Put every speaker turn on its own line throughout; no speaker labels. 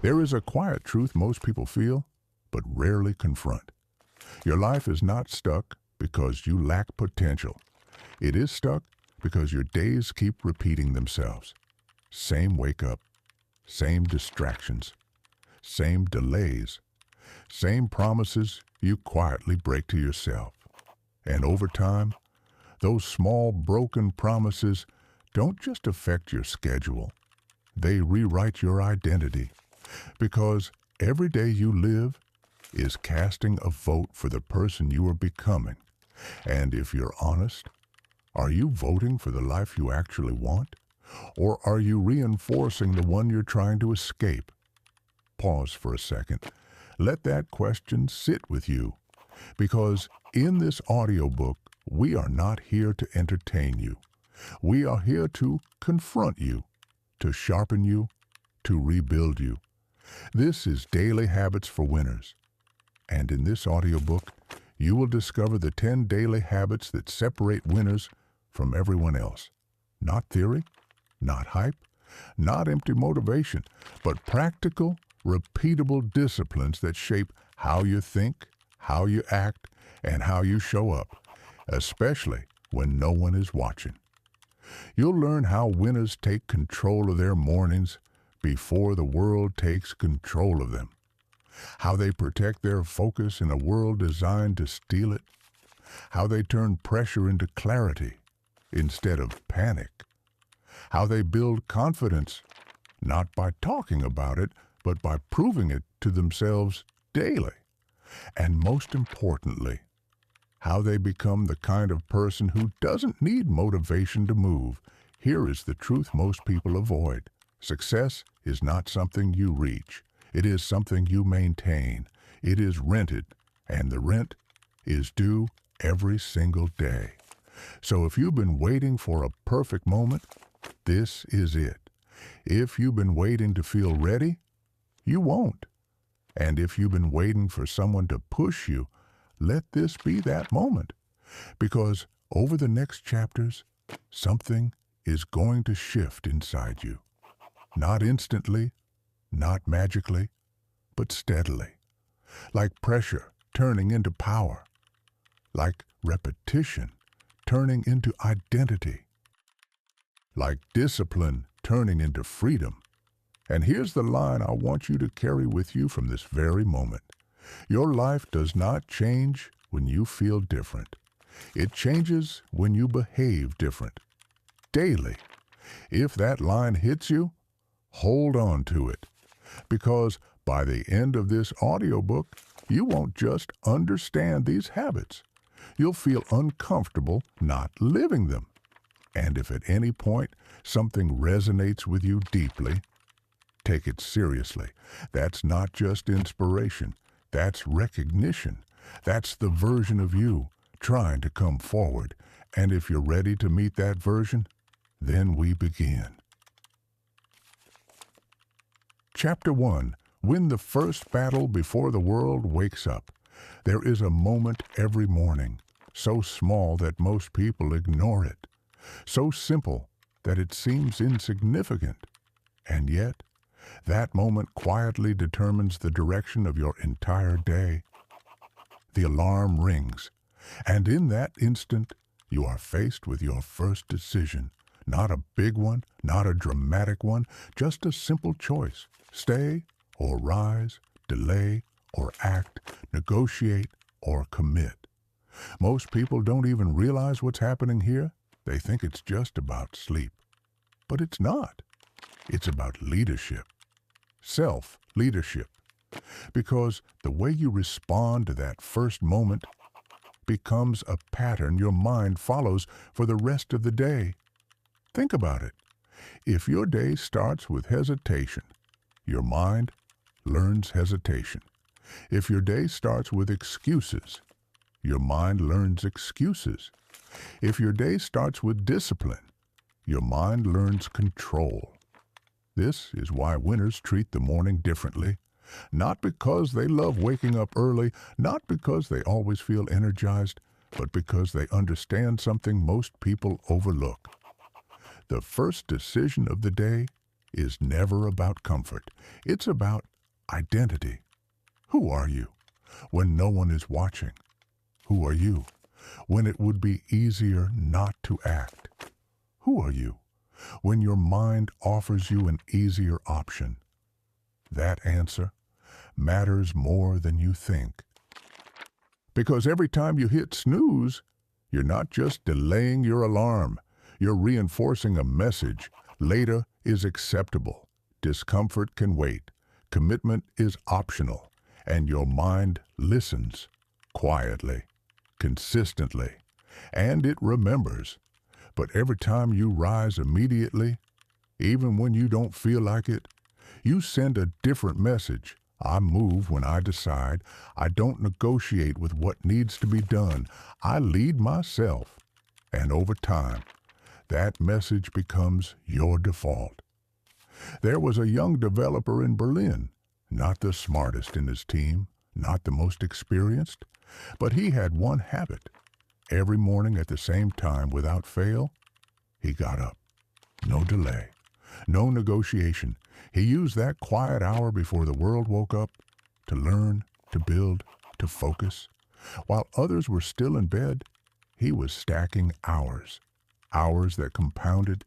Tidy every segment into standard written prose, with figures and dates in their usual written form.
There is a quiet truth most people feel, but rarely confront. Your life is not stuck because you lack potential. It is stuck because your days keep repeating themselves. Same wake-up, same distractions, same delays, same promises you quietly break to yourself. And over time, those small broken promises don't just affect your schedule. They rewrite your identity, because every day you live is casting a vote for the person you are becoming. And if you're honest, are you voting for the life you actually want? Or are you reinforcing the one you're trying to escape? Pause for a second. Let that question sit with you, because in this audiobook, we are not here to entertain you. We are here to confront you, to sharpen you, to rebuild you. This is Daily Habits for Winners. And in this audiobook, you will discover the 10 daily habits that separate winners from everyone else. Not theory, not hype, not empty motivation, but practical, repeatable disciplines that shape how you think, how you act, and how you show up, especially when no one is watching. You'll learn how winners take control of their mornings before the world takes control of them, how they protect their focus in a world designed to steal it, how they turn pressure into clarity instead of panic, how they build confidence not by talking about it, but by proving it to themselves daily, and most importantly, how they become the kind of person who doesn't need motivation to move. Here is the truth most people avoid. Success is not something you reach. It is something you maintain. It is rented, and the rent is due every single day. So if you've been waiting for a perfect moment, this is it. If you've been waiting to feel ready, you won't. And if you've been waiting for someone to push you, let this be that moment. Because over the next chapters, something is going to shift inside you. Not instantly, not magically, but steadily. Like pressure turning into power. Like repetition turning into identity. Like discipline turning into freedom. And here's the line I want you to carry with you from this very moment. Your life does not change when you feel different. It changes when you behave different. Daily. If that line hits you, hold on to it. Because by the end of this audiobook, you won't just understand these habits. You'll feel uncomfortable not living them. And if at any point something resonates with you deeply, take it seriously. That's not just inspiration. That's recognition. That's the version of you trying to come forward. And if you're ready to meet that version, then we begin. Chapter 1. Win the first battle before the world wakes up. There is a moment every morning, so small that most people ignore it, so simple that it seems insignificant, and yet that moment quietly determines the direction of your entire day. The alarm rings, and in that instant, you are faced with your first decision. Not a big one, not a dramatic one, just a simple choice. Stay or rise, delay or act, negotiate or commit. Most people don't even realize what's happening here. They think it's just about sleep. But it's not. It's about leadership. Self-leadership. Because the way you respond to that first moment becomes a pattern your mind follows for the rest of the day. Think about it. If your day starts with hesitation, your mind learns hesitation. If your day starts with excuses, your mind learns excuses. If your day starts with discipline, your mind learns control. This is why winners treat the morning differently. Not because they love waking up early, not because they always feel energized, but because they understand something most people overlook. The first decision of the day is never about comfort. It's about Identity. Who are you when no one is watching? Who are you when it would be easier not to act? Who are you when your mind offers you an easier option? That answer matters more than you think. Because every time you hit snooze, you're not just delaying your alarm, you're reinforcing a message. Later is acceptable. Discomfort can wait. Commitment is optional. And your mind listens quietly, consistently, and it remembers. But every time you rise immediately, even when you don't feel like it, you send a different message. I move when I decide. I don't negotiate with what needs to be done. I lead myself. And over time, that message becomes your default. There was a young developer in Berlin, not the smartest in his team, not the most experienced, but he had one habit. Every morning at the same time, without fail, he got up. No delay, no negotiation. He used that quiet hour before the world woke up to learn, to build, to focus. While others were still in bed, he was stacking hours. Hours that compounded,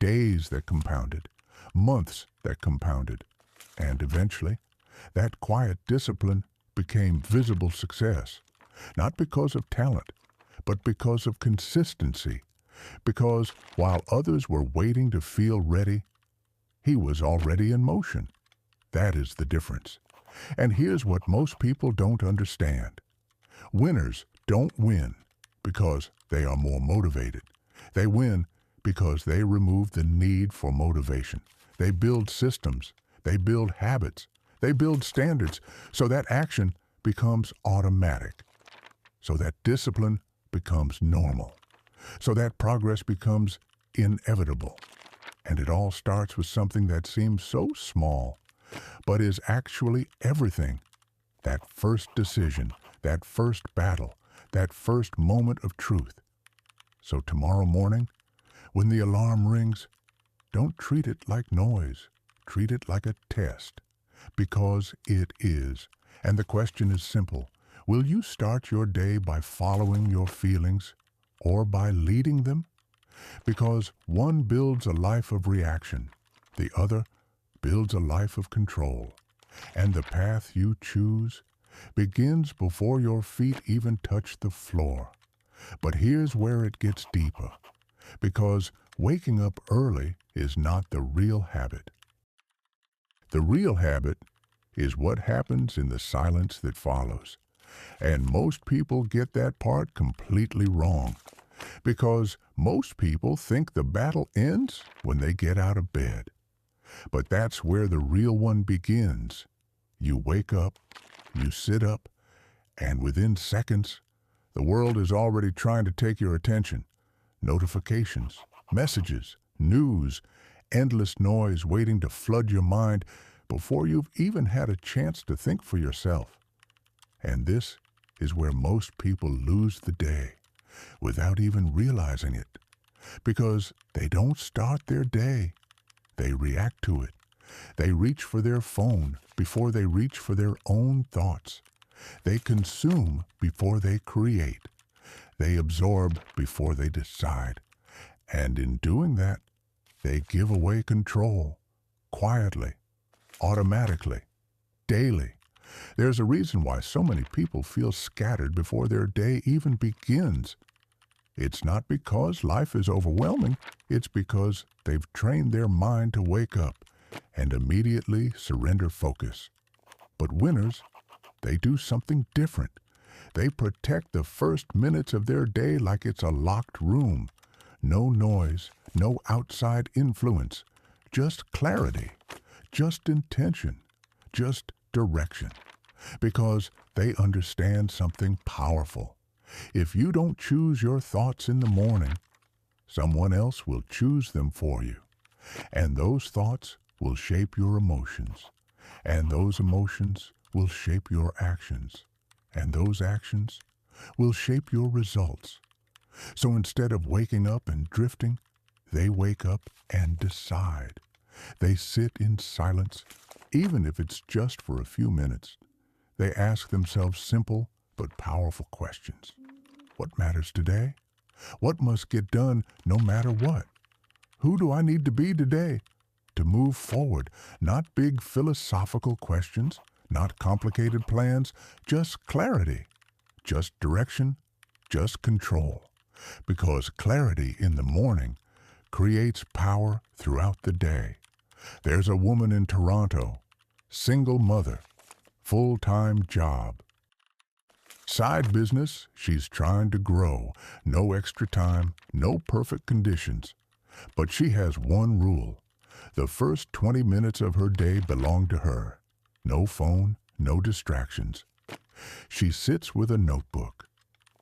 days that compounded, months that compounded. And eventually, that quiet discipline became visible success. Not because of talent, but because of consistency. Because while others were waiting to feel ready, he was already in motion. That is the difference. And here's what most people don't understand. Winners don't win because they are more motivated. They win because they remove the need for motivation. They build systems. They build habits. They build standards so that action becomes automatic, so that discipline becomes normal, so that progress becomes inevitable. And it all starts with something that seems so small, but is actually everything. That first decision, that first battle, that first moment of truth. So tomorrow morning, when the alarm rings, don't treat it like noise. Treat it like a test, because it is. And the question is simple. Will you start your day by following your feelings or by leading them? Because one builds a life of reaction, the other builds a life of control. And the path you choose begins before your feet even touch the floor. But here's where it gets deeper, because waking up early is not the real habit. The real habit is what happens in the silence that follows. And most people get that part completely wrong. Because most people think the battle ends when they get out of bed. But that's where the real one begins. You wake up, you sit up, and within seconds, the world is already trying to take your attention. Notifications, messages, news, endless noise waiting to flood your mind before you've even had a chance to think for yourself. And this is where most people lose the day without even realizing it, because they don't start their day. They react to it. They reach for their phone before they reach for their own thoughts. They consume before they create. They absorb before they decide. And in doing that, they give away control, quietly, automatically, daily. There's a reason why so many people feel scattered before their day even begins. It's not because life is overwhelming, it's because they've trained their mind to wake up and immediately surrender focus. But winners, they do something different. They protect the first minutes of their day like it's a locked room. No noise, no outside influence, just clarity, just intention, just direction. Because they understand something powerful. If you don't choose your thoughts in the morning, someone else will choose them for you. And those thoughts will shape your emotions. And those emotions will shape your actions. And those actions will shape your results. So instead of waking up and drifting, they wake up and decide. They sit in silence Even if it's just for a few minutes, they ask themselves simple but powerful questions. What matters today? What must get done no matter what? Who do I need to be today to move forward? Not big philosophical questions, not complicated plans, just clarity, just direction, just control. Because clarity in the morning creates power throughout the day. There's a woman in Toronto, single mother, full-time job. Side business she's trying to grow, no extra time, no perfect conditions. But she has one rule. The first 20 minutes of her day belong to her. No phone, no distractions. She sits with a notebook,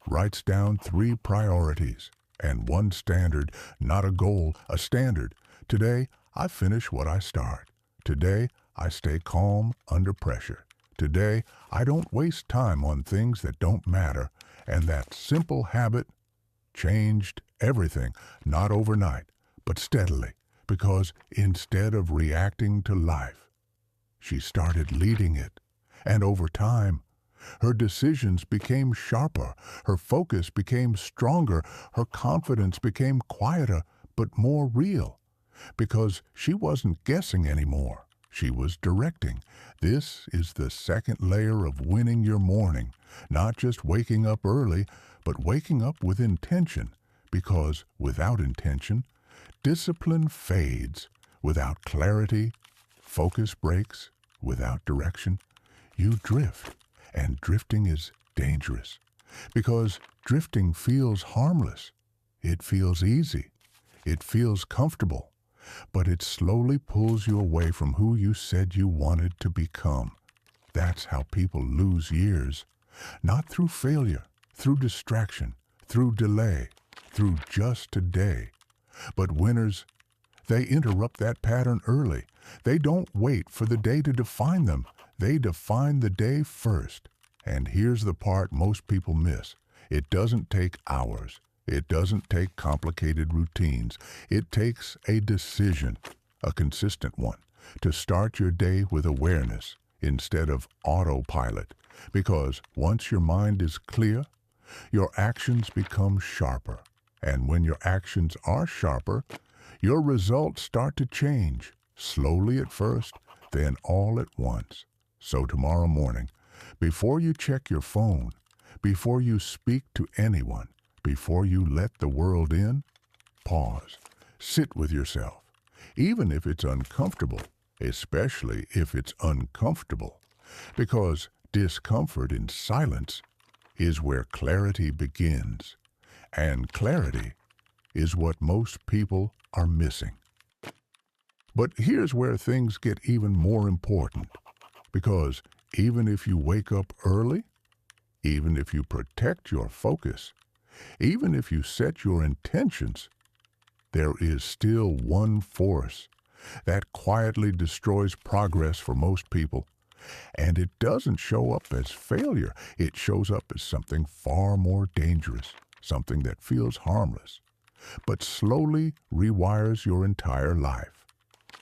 writes down 3 priorities and 1 standard, not a goal, a standard. Today, I finish what I start. Today, I stay calm under pressure. Today, I don't waste time on things that don't matter. And that simple habit changed everything, not overnight, but steadily, because instead of reacting to life, she started leading it. And over time, her decisions became sharper, her focus became stronger, her confidence became quieter, but more real, because she wasn't guessing anymore. She was directing. This is the second layer of winning your morning, not just waking up early, but waking up with intention, because without intention, discipline fades. Without clarity, focus breaks. Without direction, you drift. And drifting is dangerous, because drifting feels harmless. It feels easy. It feels comfortable. But it slowly pulls you away from who you said you wanted to become. That's how people lose years. Not through failure, through distraction, through delay, through just today. But winners, they interrupt that pattern early. They don't wait for the day to define them. They define the day first. And here's the part most people miss. It doesn't take hours. It doesn't take complicated routines. It takes a decision, a consistent one, to start your day with awareness instead of autopilot. Because once your mind is clear, your actions become sharper. And when your actions are sharper, your results start to change, slowly at first, then all at once. So tomorrow morning, before you check your phone, before you speak to anyone, before you let the world in, pause. Sit with yourself, even if it's uncomfortable, especially if it's uncomfortable, because discomfort in silence is where clarity begins, and clarity is what most people are missing. But here's where things get even more important, because even if you wake up early, even if you protect your focus, even if you set your intentions, there is still one force that quietly destroys progress for most people. And it doesn't show up as failure. It shows up as something far more dangerous, something that feels harmless, but slowly rewires your entire life.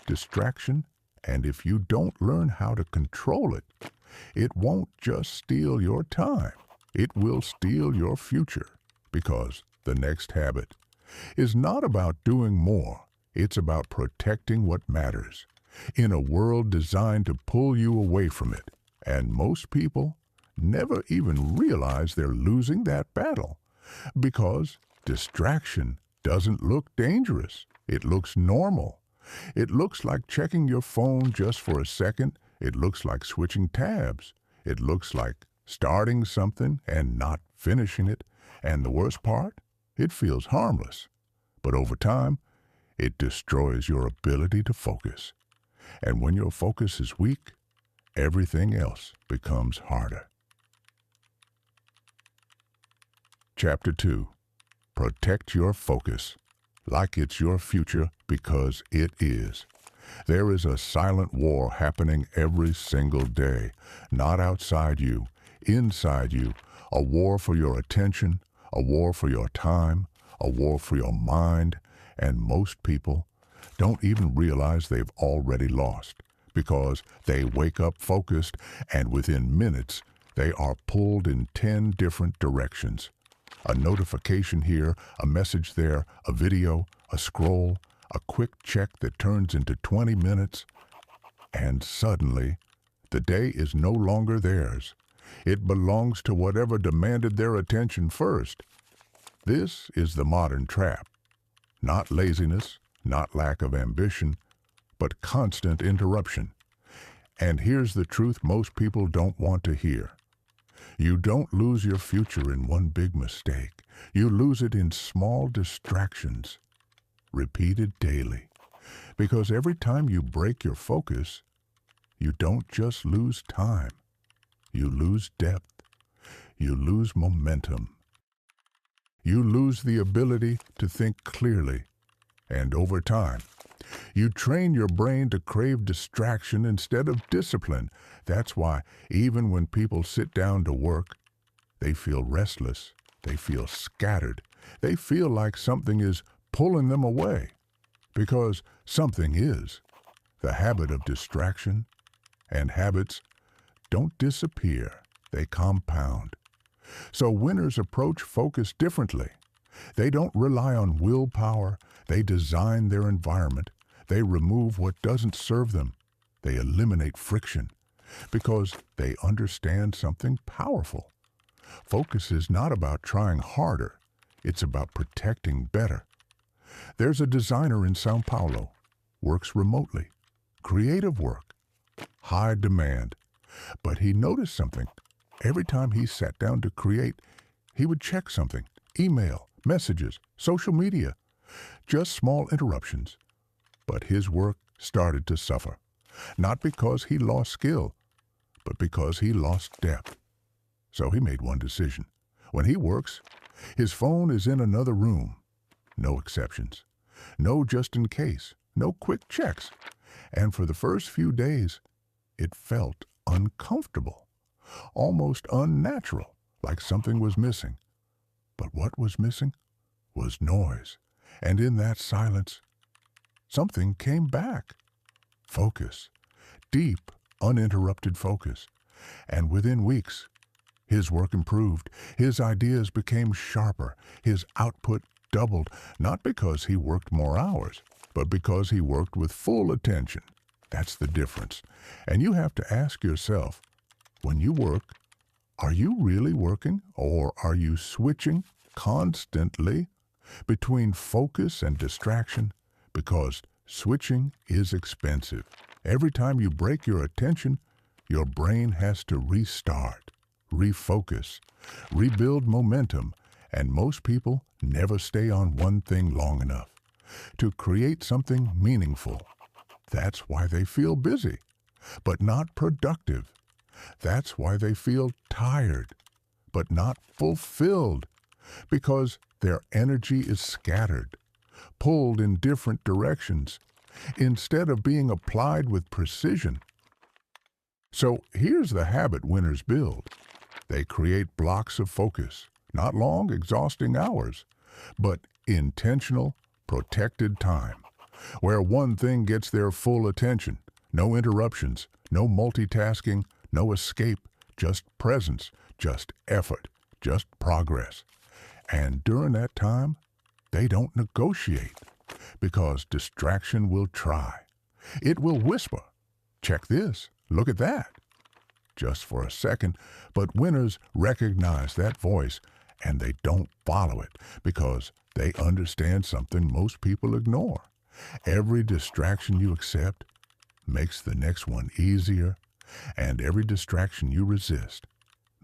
Distraction, and if you don't learn how to control it, it won't just steal your time. It will steal your future, because the next habit is not about doing more. It's about protecting what matters in a world designed to pull you away from it. And most people never even realize they're losing that battle, because distraction doesn't look dangerous. It looks normal. It looks like checking your phone just for a second. It looks like switching tabs. It looks like starting something and not finishing it. And the worst part, it feels harmless. But over time, it destroys your ability to focus. And when your focus is weak, everything else becomes harder. Chapter 2. Protect your focus like it's your future, because it is. There is a silent war happening every single day, not outside you, inside you. A war for your attention, a war for your time, a war for your mind. And most people don't even realize they've already lost, because they wake up focused and within minutes they are pulled in 10 different directions. A notification here, a message there, a video, a scroll, a quick check that turns into 20 minutes, and suddenly the day is no longer theirs. It belongs to whatever demanded their attention first. This is the modern trap. Not laziness, not lack of ambition, but constant interruption. And here's the truth most people don't want to hear. You don't lose your future in one big mistake. You lose it in small distractions, repeated daily. Because every time you break your focus, you don't just lose time. You lose depth. You lose momentum. You lose the ability to think clearly. And over time, you train your brain to crave distraction instead of discipline. That's why even when people sit down to work, they feel restless, they feel scattered, they feel like something is pulling them away. Because something is. The habit of distraction, and habits don't disappear, they compound. So winners approach focus differently. They don't rely on willpower, they design their environment. They remove what doesn't serve them. They eliminate friction because they understand something powerful. Focus is not about trying harder. It's about protecting better. There's a designer in Sao Paulo, works remotely, creative work, high demand. But he noticed something. Every time he sat down to create, he would check something, email, messages, social media, just small interruptions. But his work started to suffer, not because he lost skill, but because he lost depth. So he made one decision. When he works, his phone is in another room. No exceptions. No just in case. No quick checks. And for the first few days, it felt uncomfortable, almost unnatural, like something was missing. But what was missing was noise. And in that silence, something came back. Focus. Deep, uninterrupted focus. And within weeks, his work improved. His ideas became sharper. His output doubled, not because he worked more hours, but because he worked with full attention. That's the difference. And you have to ask yourself, when you work, are you really working, or are you switching constantly between focus and distraction? Because switching is expensive. Every time you break your attention, your brain has to restart, refocus, rebuild momentum, and most people never stay on one thing long enough to create something meaningful. That's why they feel busy, but not productive. That's why they feel tired, but not fulfilled, because their energy is scattered, pulled in different directions, instead of being applied with precision. So here's the habit winners build. They create blocks of focus, not long, exhausting hours, but intentional, protected time, where one thing gets their full attention, no interruptions, no multitasking, no escape, just presence, just effort, just progress. And during that time, they don't negotiate, because distraction will try. It will whisper, check this, look at that, just for a second, but winners recognize that voice and they don't follow it because they understand something most people ignore. Every distraction you accept makes the next one easier, and every distraction you resist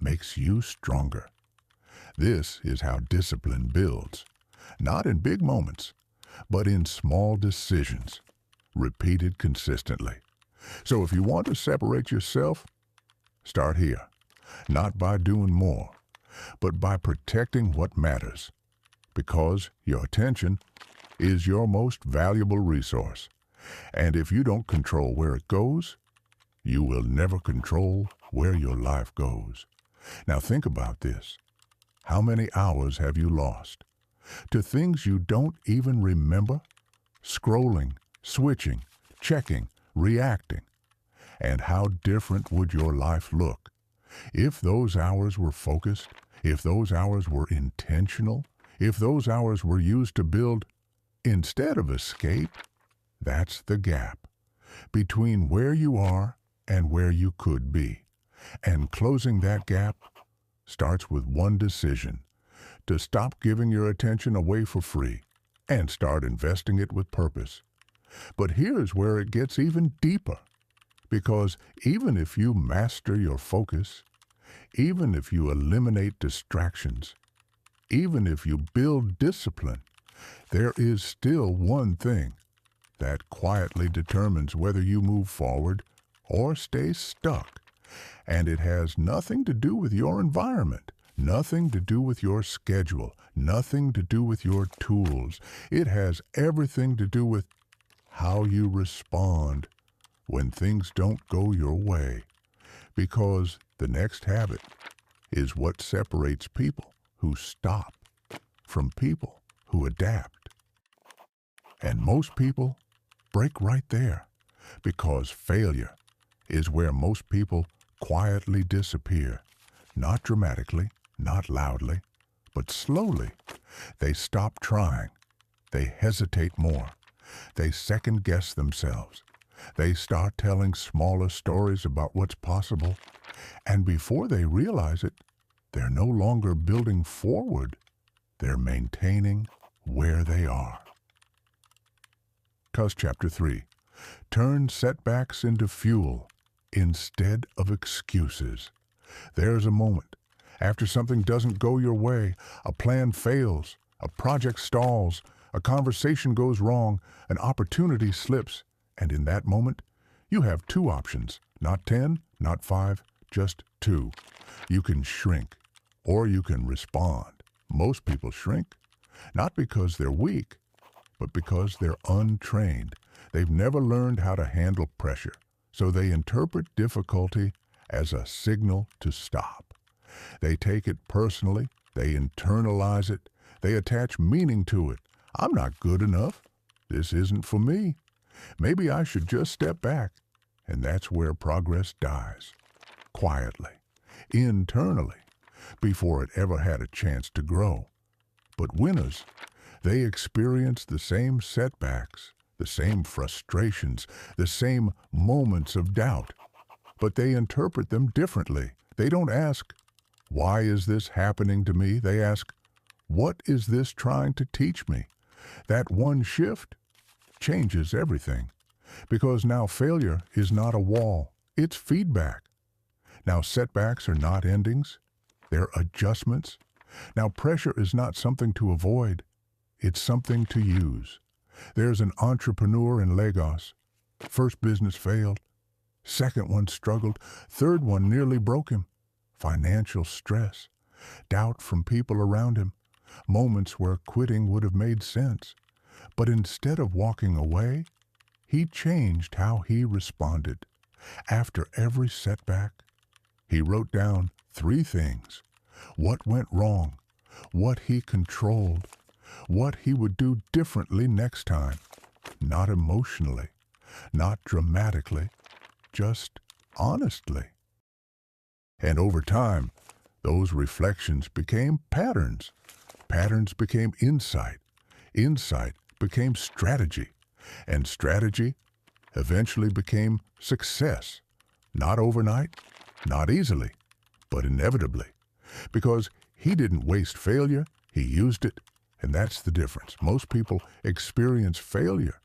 makes you stronger. This is how discipline builds, not in big moments, but in small decisions, repeated consistently. So if you want to separate yourself, start here, not by doing more, but by protecting what matters, because your attention is your most valuable resource. And if you don't control where it goes, you will never control where your life goes. Now think about this. How many hours have you lost to things you don't even remember? Scrolling, switching, checking, reacting. And how different would your life look if those hours were focused, if those hours were intentional, if those hours were used to build instead of escape? That's the gap between where you are and where you could be. And closing that gap starts with one decision: to stop giving your attention away for free and start investing it with purpose. But here's where it gets even deeper, because even if you master your focus, even if you eliminate distractions, even if you build discipline, there is still one thing that quietly determines whether you move forward or stay stuck. And it has nothing to do with your environment, nothing to do with your schedule, nothing to do with your tools. It has everything to do with how you respond when things don't go your way. Because the next habit is what separates people who stop from people who adapt. And most people break right there, because failure is where most people quietly disappear. Not dramatically, not loudly, but slowly. They stop trying. They hesitate more. They second-guess themselves. They start telling smaller stories about what's possible. And before they realize it, they're no longer building forward. They're maintaining where they are. Cuz Chapter 3. Turn setbacks into fuel instead of excuses. There's a moment after something doesn't go your way, a plan fails, a project stalls, a conversation goes wrong, an opportunity slips, and in that moment, you have two options, not 10, not 5, just 2. You can shrink, or you can respond. Most people shrink, not because they're weak, but because they're untrained. They've never learned how to handle pressure, so they interpret difficulty as a signal to stop. They take it personally, they internalize it, they attach meaning to it. I'm not good enough. This isn't for me. Maybe I should just step back. And that's where progress dies. Quietly, internally, before it ever had a chance to grow. But winners, they experience the same setbacks, the same frustrations, the same moments of doubt. But they interpret them differently. They don't ask, why is this happening to me? They ask, what is this trying to teach me? That one shift changes everything. Because now failure is not a wall, it's feedback. Now setbacks are not endings, they're adjustments. Now pressure is not something to avoid, it's something to use. There's an entrepreneur in Lagos. First business failed, second one struggled, third one nearly broke him. Financial stress, doubt from people around him, moments where quitting would have made sense. But instead of walking away, he changed how he responded. After every setback, he wrote down 3 things: what went wrong, what he controlled, what he would do differently next time. Not emotionally, not dramatically, just honestly. And over time, those reflections became patterns. Patterns became insight. Insight became strategy. And strategy eventually became success. Not overnight, not easily, but inevitably. Because he didn't waste failure, he used it. And that's the difference. Most people experience failure,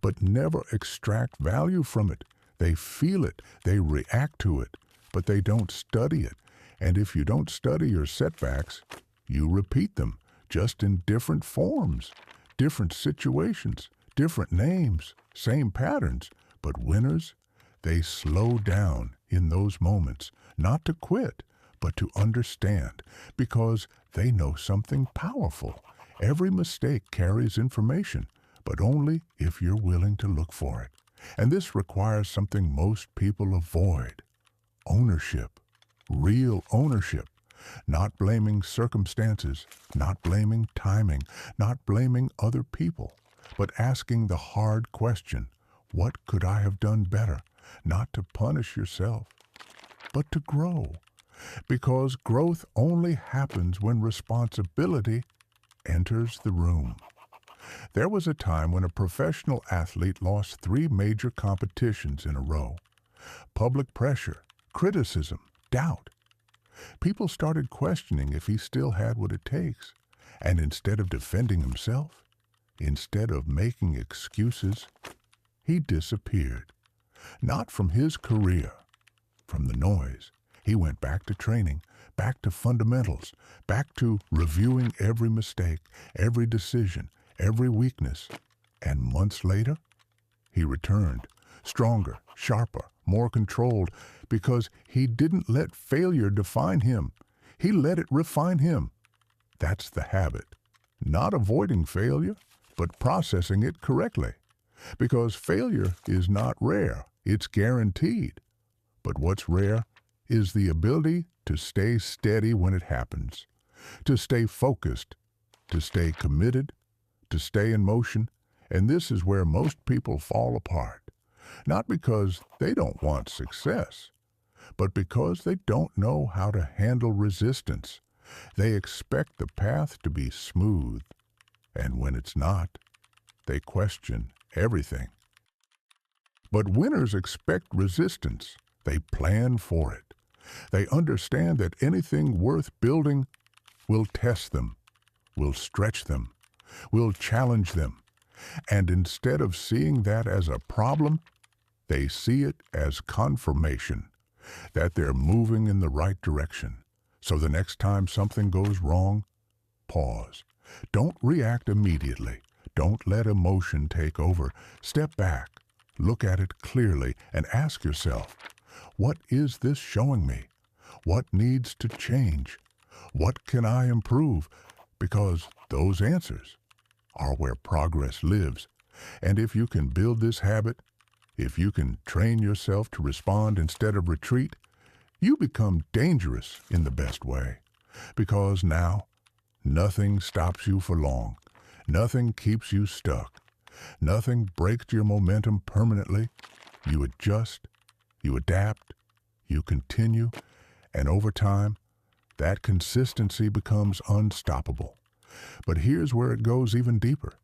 but never extract value from it. They feel it, they react to it, but they don't study it. And if you don't study your setbacks, you repeat them, just in different forms, different situations, different names, same patterns. But winners, they slow down in those moments, not to quit, but to understand, because they know something powerful. Every mistake carries information, but only if you're willing to look for it. And this requires something most people avoid: ownership, real ownership. Not blaming circumstances, not blaming timing, not blaming other people, but asking the hard question: what could I have done better? not to punish yourself, but to grow. Because growth only happens when responsibility enters the room. There was a time when a professional athlete lost 3 major competitions in a row. Public pressure, criticism, doubt. People started questioning if he still had what it takes. And instead of defending himself, instead of making excuses, he disappeared. Not from his career, from the noise. He went back to training, back to fundamentals, back to reviewing every mistake, every decision, every weakness. And months later, he returned, stronger, sharper, more controlled, because he didn't let failure define him. He let it refine him. That's the habit. Not avoiding failure, but processing it correctly. Because failure is not rare, it's guaranteed. But what's rare is the ability to stay steady when it happens, to stay focused, to stay committed, to stay in motion. And this is where most people fall apart. Not because they don't want success, but because they don't know how to handle resistance. They expect the path to be smooth, and when it's not, they question everything. But winners expect resistance. They plan for it. They understand that anything worth building will test them, will stretch them, will challenge them. And instead of seeing that as a problem, they see it as confirmation that they're moving in the right direction. So the next time something goes wrong, pause. Don't react immediately. Don't let emotion take over. Step back, look at it clearly, and ask yourself, what is this showing me? What needs to change? What can I improve? Because those answers are where progress lives. And if you can build this habit, if you can train yourself to respond instead of retreat, you become dangerous in the best way. Because now, nothing stops you for long. Nothing keeps you stuck. Nothing breaks your momentum permanently. You adjust, you adapt, you continue, and over time, that consistency becomes unstoppable. But here's where it goes even deeper.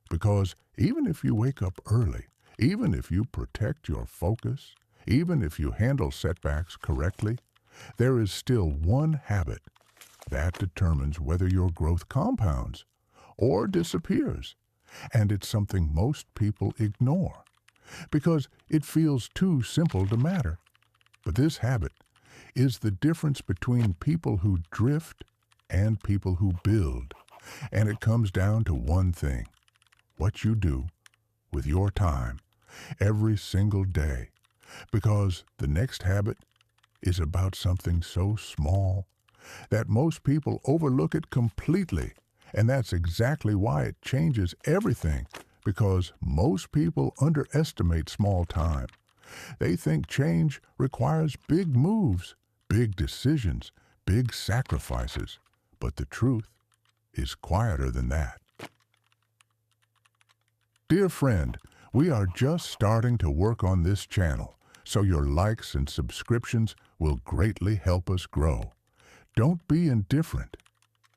Because even if you wake up early, even if you protect your focus, even if you handle setbacks correctly, there is still one habit that determines whether your growth compounds or disappears. And it's something most people ignore because it feels too simple to matter. But this habit is the difference between people who drift and people who build. And it comes down to one thing: what you do with your time every single day. Because the next habit is about something so small that most people overlook it completely. And that's exactly why it changes everything. Because most people underestimate small time. They think change requires big moves, big decisions, big sacrifices. But the truth is quieter than that. Dear friend, we are just starting to work on this channel, so your likes and subscriptions will greatly help us grow. Don't be indifferent.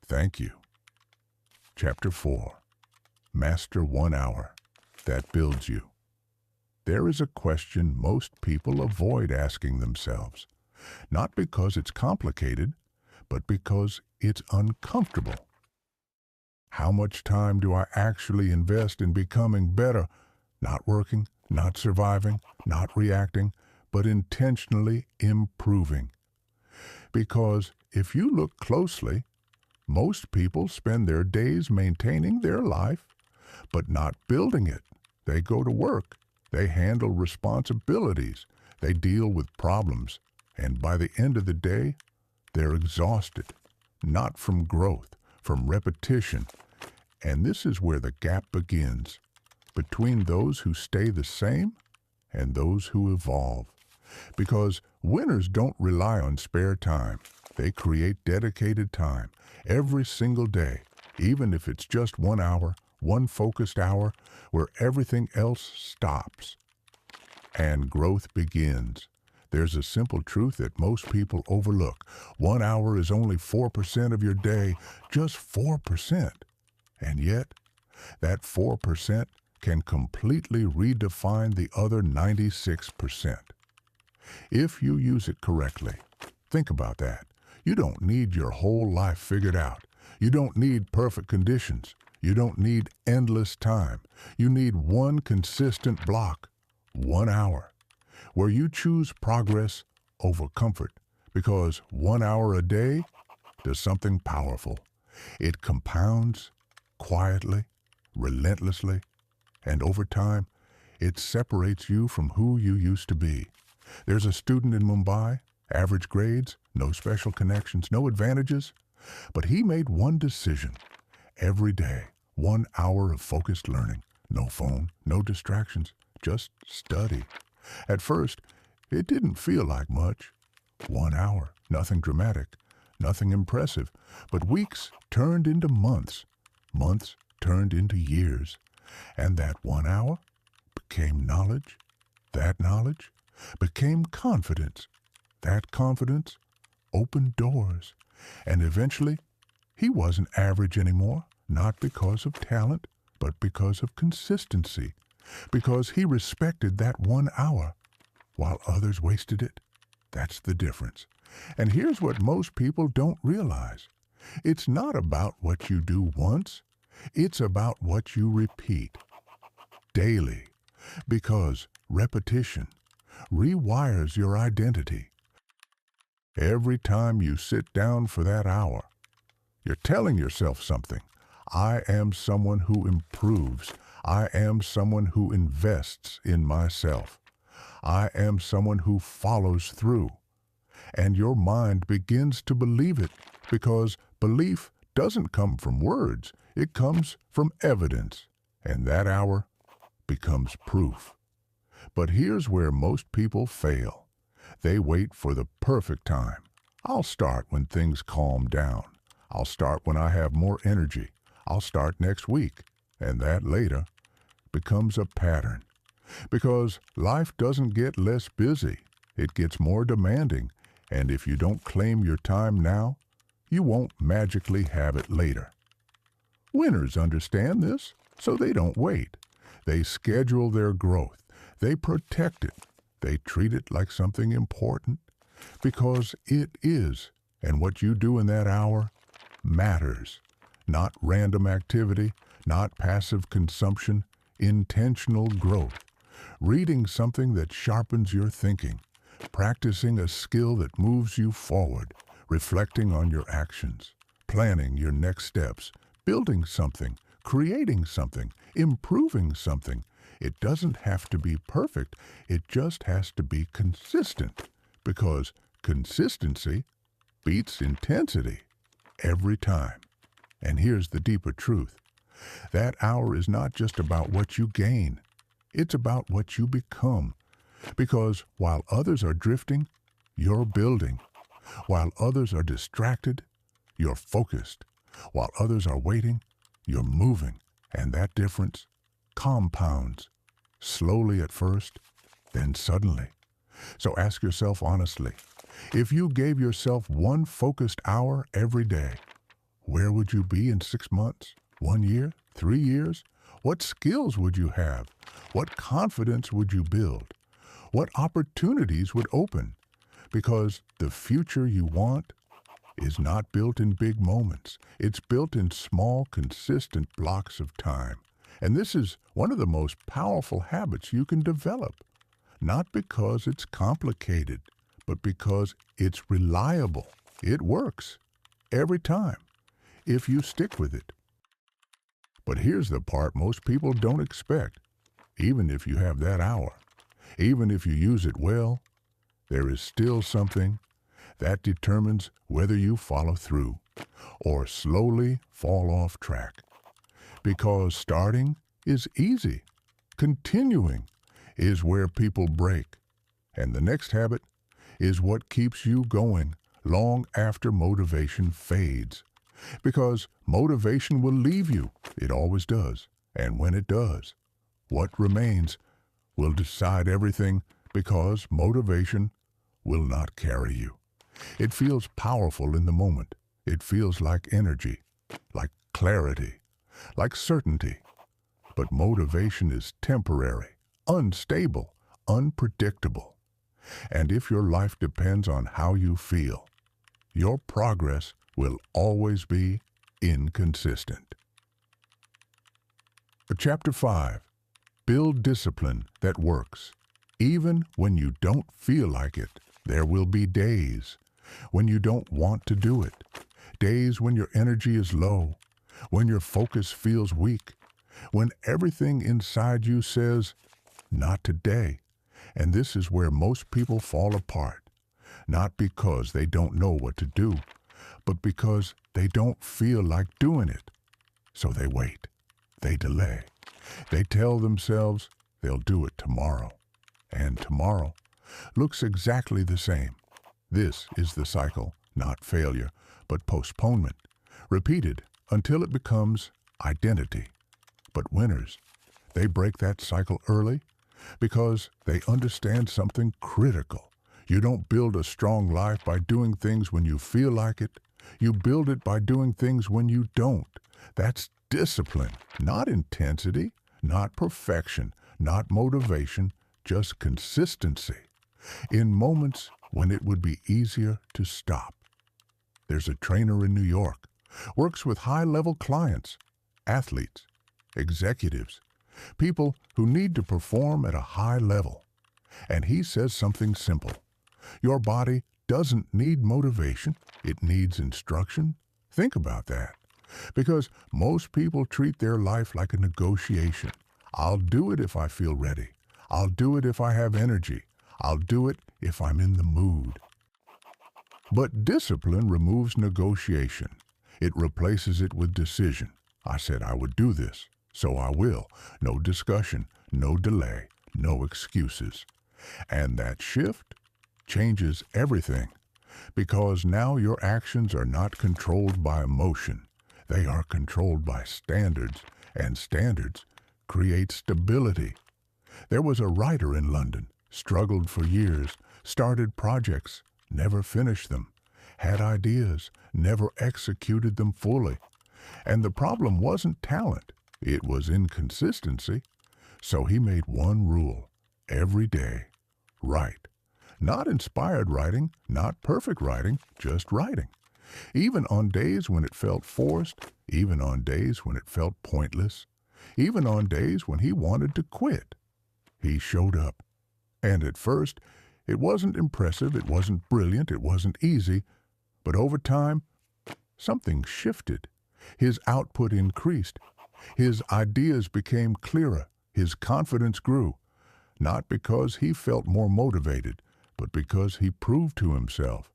Thank you. Chapter 4. Master 1 hour that builds you. There is a question most people avoid asking themselves, not because it's complicated, but because it's uncomfortable. How much time do I actually invest in becoming better? Not working, not surviving, not reacting, but intentionally improving. Because if you look closely, most people spend their days maintaining their life, but not building it. They go to work, they handle responsibilities, they deal with problems, and by the end of the day, they're exhausted, not from growth, from repetition. And this is where the gap begins, between those who stay the same and those who evolve. Because winners don't rely on spare time. They create dedicated time every single day, even if it's just 1 hour, one focused hour, where everything else stops. and growth begins. There's a simple truth that most people overlook. 1 hour is only 4% of your day, just 4%. And yet, that 4% can completely redefine the other 96%. If you use it correctly, think about that. You don't need your whole life figured out. You don't need perfect conditions. You don't need endless time. You need one consistent block, 1 hour, where you choose progress over comfort, because 1 hour a day does something powerful. It compounds quietly, relentlessly, and over time, it separates you from who you used to be. There's a student in Mumbai, average grades, no special connections, no advantages, but he made one decision. Every day, 1 hour of focused learning. No phone, no distractions, just study. At first, it didn't feel like much. 1 hour, nothing dramatic, nothing impressive, but weeks turned into months. Months turned into years. And that 1 hour became knowledge. That knowledge became confidence. That confidence opened doors. And eventually, he wasn't average anymore, not because of talent, but because of consistency. Because he respected that 1 hour while others wasted it. That's the difference. And here's what most people don't realize. It's not about what you do once. It's about what you repeat daily. Because repetition rewires your identity. Every time you sit down for that hour, you're telling yourself something. I am someone who improves. I am someone who invests in myself. I am someone who follows through. And your mind begins to believe it, because belief doesn't come from words. It comes from evidence. And that hour becomes proof. But here's where most people fail. They wait for the perfect time. I'll start when things calm down. I'll start when I have more energy. I'll start next week. And that later becomes a pattern. Because life doesn't get less busy. It gets more demanding. And if you don't claim your time now, you won't magically have it later. Winners understand this, so they don't wait. They schedule their growth. They protect it. They treat it like something important, because it is. And what you do in that hour matters. Not random activity, not passive consumption, intentional growth. Reading something that sharpens your thinking, practicing a skill that moves you forward, reflecting on your actions, planning your next steps, building something, creating something, improving something. It doesn't have to be perfect. It just has to be consistent, because consistency beats intensity every time. And here's the deeper truth. That hour is not just about what you gain. It's about what you become. Because while others are drifting, you're building. While others are distracted, you're focused. While others are waiting, you're moving. And that difference compounds, slowly at first, then suddenly. So ask yourself honestly, if you gave yourself one focused hour every day, where would you be in 6 months, 1 year, 3 years? What skills would you have? What confidence would you build? What opportunities would open? Because the future you want is not built in big moments. It's built in small, consistent blocks of time. And this is one of the most powerful habits you can develop. Not because it's complicated, but because it's reliable. It works every time if you stick with it. But here's the part most people don't expect. Even if you have that hour, even if you use it well, there is still something that determines whether you follow through or slowly fall off track. Because starting is easy. Continuing is where people break. And the next habit is what keeps you going long after motivation fades. Because motivation will leave you. It always does. And when it does, what remains? will decide everything because motivation will not carry you. It feels powerful in the moment. It feels like energy, like clarity, like certainty. But motivation is temporary, unstable, unpredictable. And if your life depends on how you feel, your progress will always be inconsistent. Chapter 5. Build discipline that works. Even when you don't feel like it, there will be days when you don't want to do it. Days when your energy is low, when your focus feels weak, when everything inside you says, not today. And this is where most people fall apart, not because they don't know what to do, but because they don't feel like doing it. So they wait, they delay, they tell themselves they'll do it tomorrow. And tomorrow looks exactly the same. This is the cycle, not failure, but postponement, repeated until it becomes identity. But winners, they break that cycle early because they understand something critical. You don't build a strong life by doing things when you feel like it. You build it by doing things when you don't. That's discipline, not intensity, not perfection, not motivation, just consistency. In moments when it would be easier to stop. There's a trainer in New York, works with high-level clients, athletes, executives, people who need to perform at a high level. And he says something simple. Your body doesn't need motivation, it needs instruction. Think about that. Because most people treat their life like a negotiation. I'll do it if I feel ready. I'll do it if I have energy. I'll do it if I'm in the mood. But discipline removes negotiation. It replaces it with decision. I said I would do this, so I will. No discussion, no delay, no excuses. And that shift changes everything. Because now your actions are not controlled by emotion. They are controlled by standards, and standards create stability. There was a writer in London, struggled for years, started projects, never finished them, had ideas, never executed them fully. And the problem wasn't talent, it was inconsistency. So he made one rule, every day, write. Not inspired writing, not perfect writing, just writing. Even on days when it felt forced, even on days when it felt pointless, even on days when he wanted to quit. He showed up. And at first, it wasn't impressive, it wasn't brilliant, it wasn't easy, but over time, something shifted. His output increased. His ideas became clearer. His confidence grew. Not because he felt more motivated, but because he proved to himself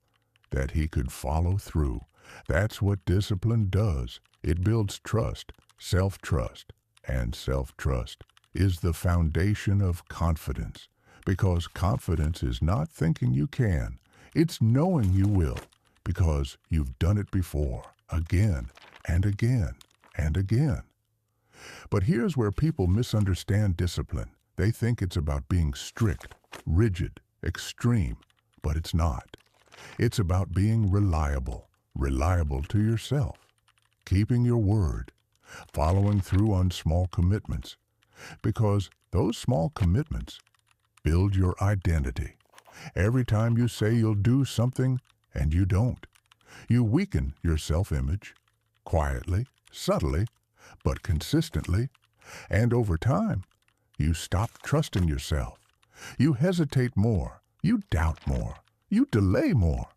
that he could follow through. That's what discipline does. It builds trust, self-trust, and self-trust is the foundation of confidence. Because confidence is not thinking you can. It's knowing you will, because you've done it before, again and again and again. But here's where people misunderstand discipline. They think it's about being strict, rigid, extreme, but it's not. It's about being reliable, reliable to yourself, keeping your word, following through on small commitments, because those small commitments build your identity. Every time you say you'll do something and you don't, you weaken your self-image, quietly, subtly, but consistently, and over time, you stop trusting yourself. You hesitate more, you doubt more, you delay more.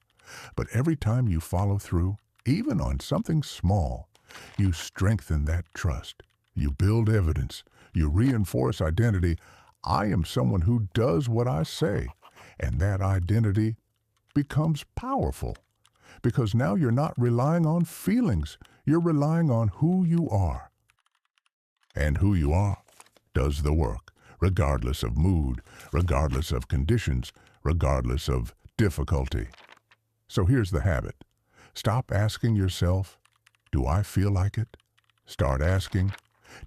But every time you follow through, even on something small, you strengthen that trust. You build evidence. You reinforce identity. I am someone who does what I say. And that identity becomes powerful. Because now you're not relying on feelings. You're relying on who you are. And who you are does the work, regardless of mood, regardless of conditions, regardless of difficulty. So here's the habit. Stop asking yourself, do I feel like it? Start asking,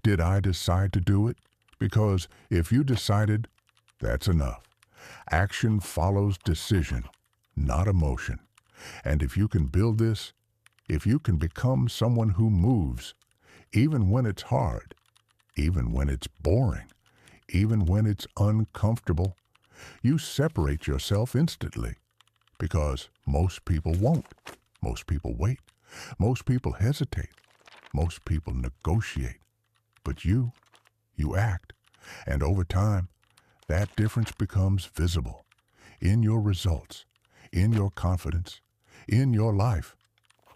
did I decide to do it? Because if you decided, That's enough. Action follows decision, not emotion. And if you can build this, if you can become someone who moves, even when it's hard, even when it's boring, even when it's uncomfortable, you separate yourself instantly. Because most people won't. Most people wait. Most people hesitate. Most people negotiate. But you act. And over time, that difference becomes visible in your results, in your confidence, in your life.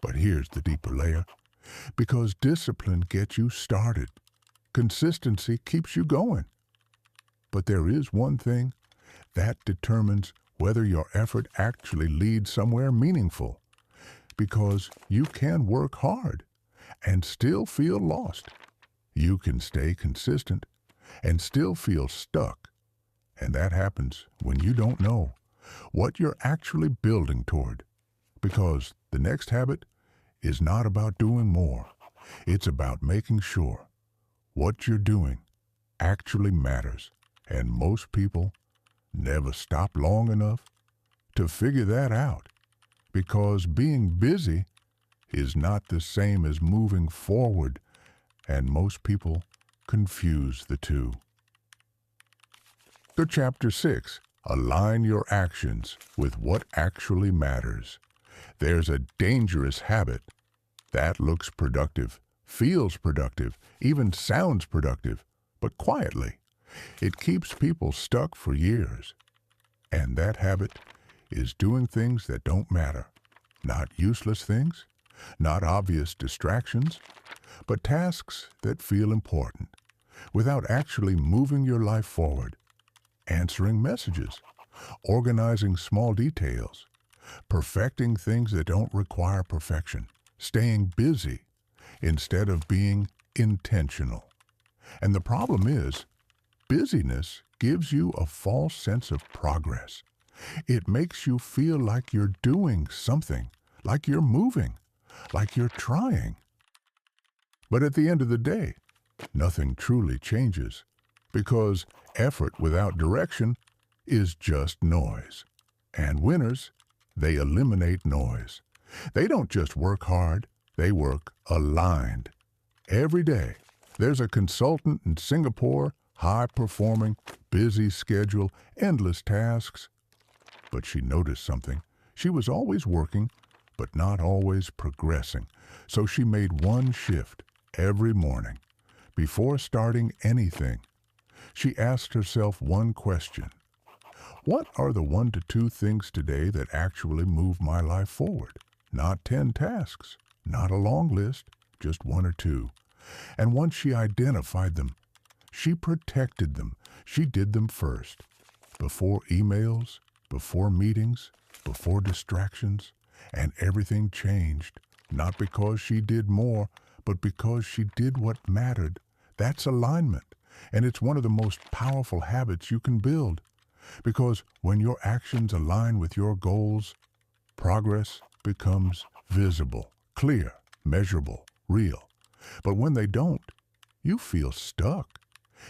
But here's the deeper layer. Because discipline gets you started. Consistency keeps you going. But there is one thing that determines whether your effort actually leads somewhere meaningful. Because you can work hard and still feel lost. You can stay consistent and still feel stuck. And that happens when you don't know what you're actually building toward. Because the next habit is not about doing more. It's about making sure what you're doing actually matters. And most people never stop long enough to figure that out. Because being busy is not the same as moving forward, and most people confuse the two. So Chapter 6, align your actions with what actually matters. There's a dangerous habit that looks productive, feels productive, even sounds productive, but quietly. It keeps people stuck for years. And that habit is doing things that don't matter. Not useless things, not obvious distractions, but tasks that feel important, without actually moving your life forward. Answering messages, organizing small details, perfecting things that don't require perfection, staying busy instead of being intentional. And the problem is, busyness gives you a false sense of progress. It makes you feel like you're doing something, like you're moving, like you're trying. But at the end of the day, nothing truly changes, because effort without direction is just noise. And winners, they eliminate noise. They don't just work hard, they work aligned. Every day, there's a consultant in Singapore, high-performing, busy schedule, endless tasks. But she noticed something. She was always working, but not always progressing. So she made one shift every morning. Before starting anything, she asked herself one question. What are the 1 to 2 things today that actually move my life forward? Not 10 tasks, not a long list, just 1 or 2. And once she identified them, she protected them. She did them first. Before emails, before meetings, before distractions, and everything changed. Not because she did more, but because she did what mattered. That's alignment. And it's one of the most powerful habits you can build. Because when your actions align with your goals, progress becomes visible, clear, measurable, real. But when they don't, you feel stuck,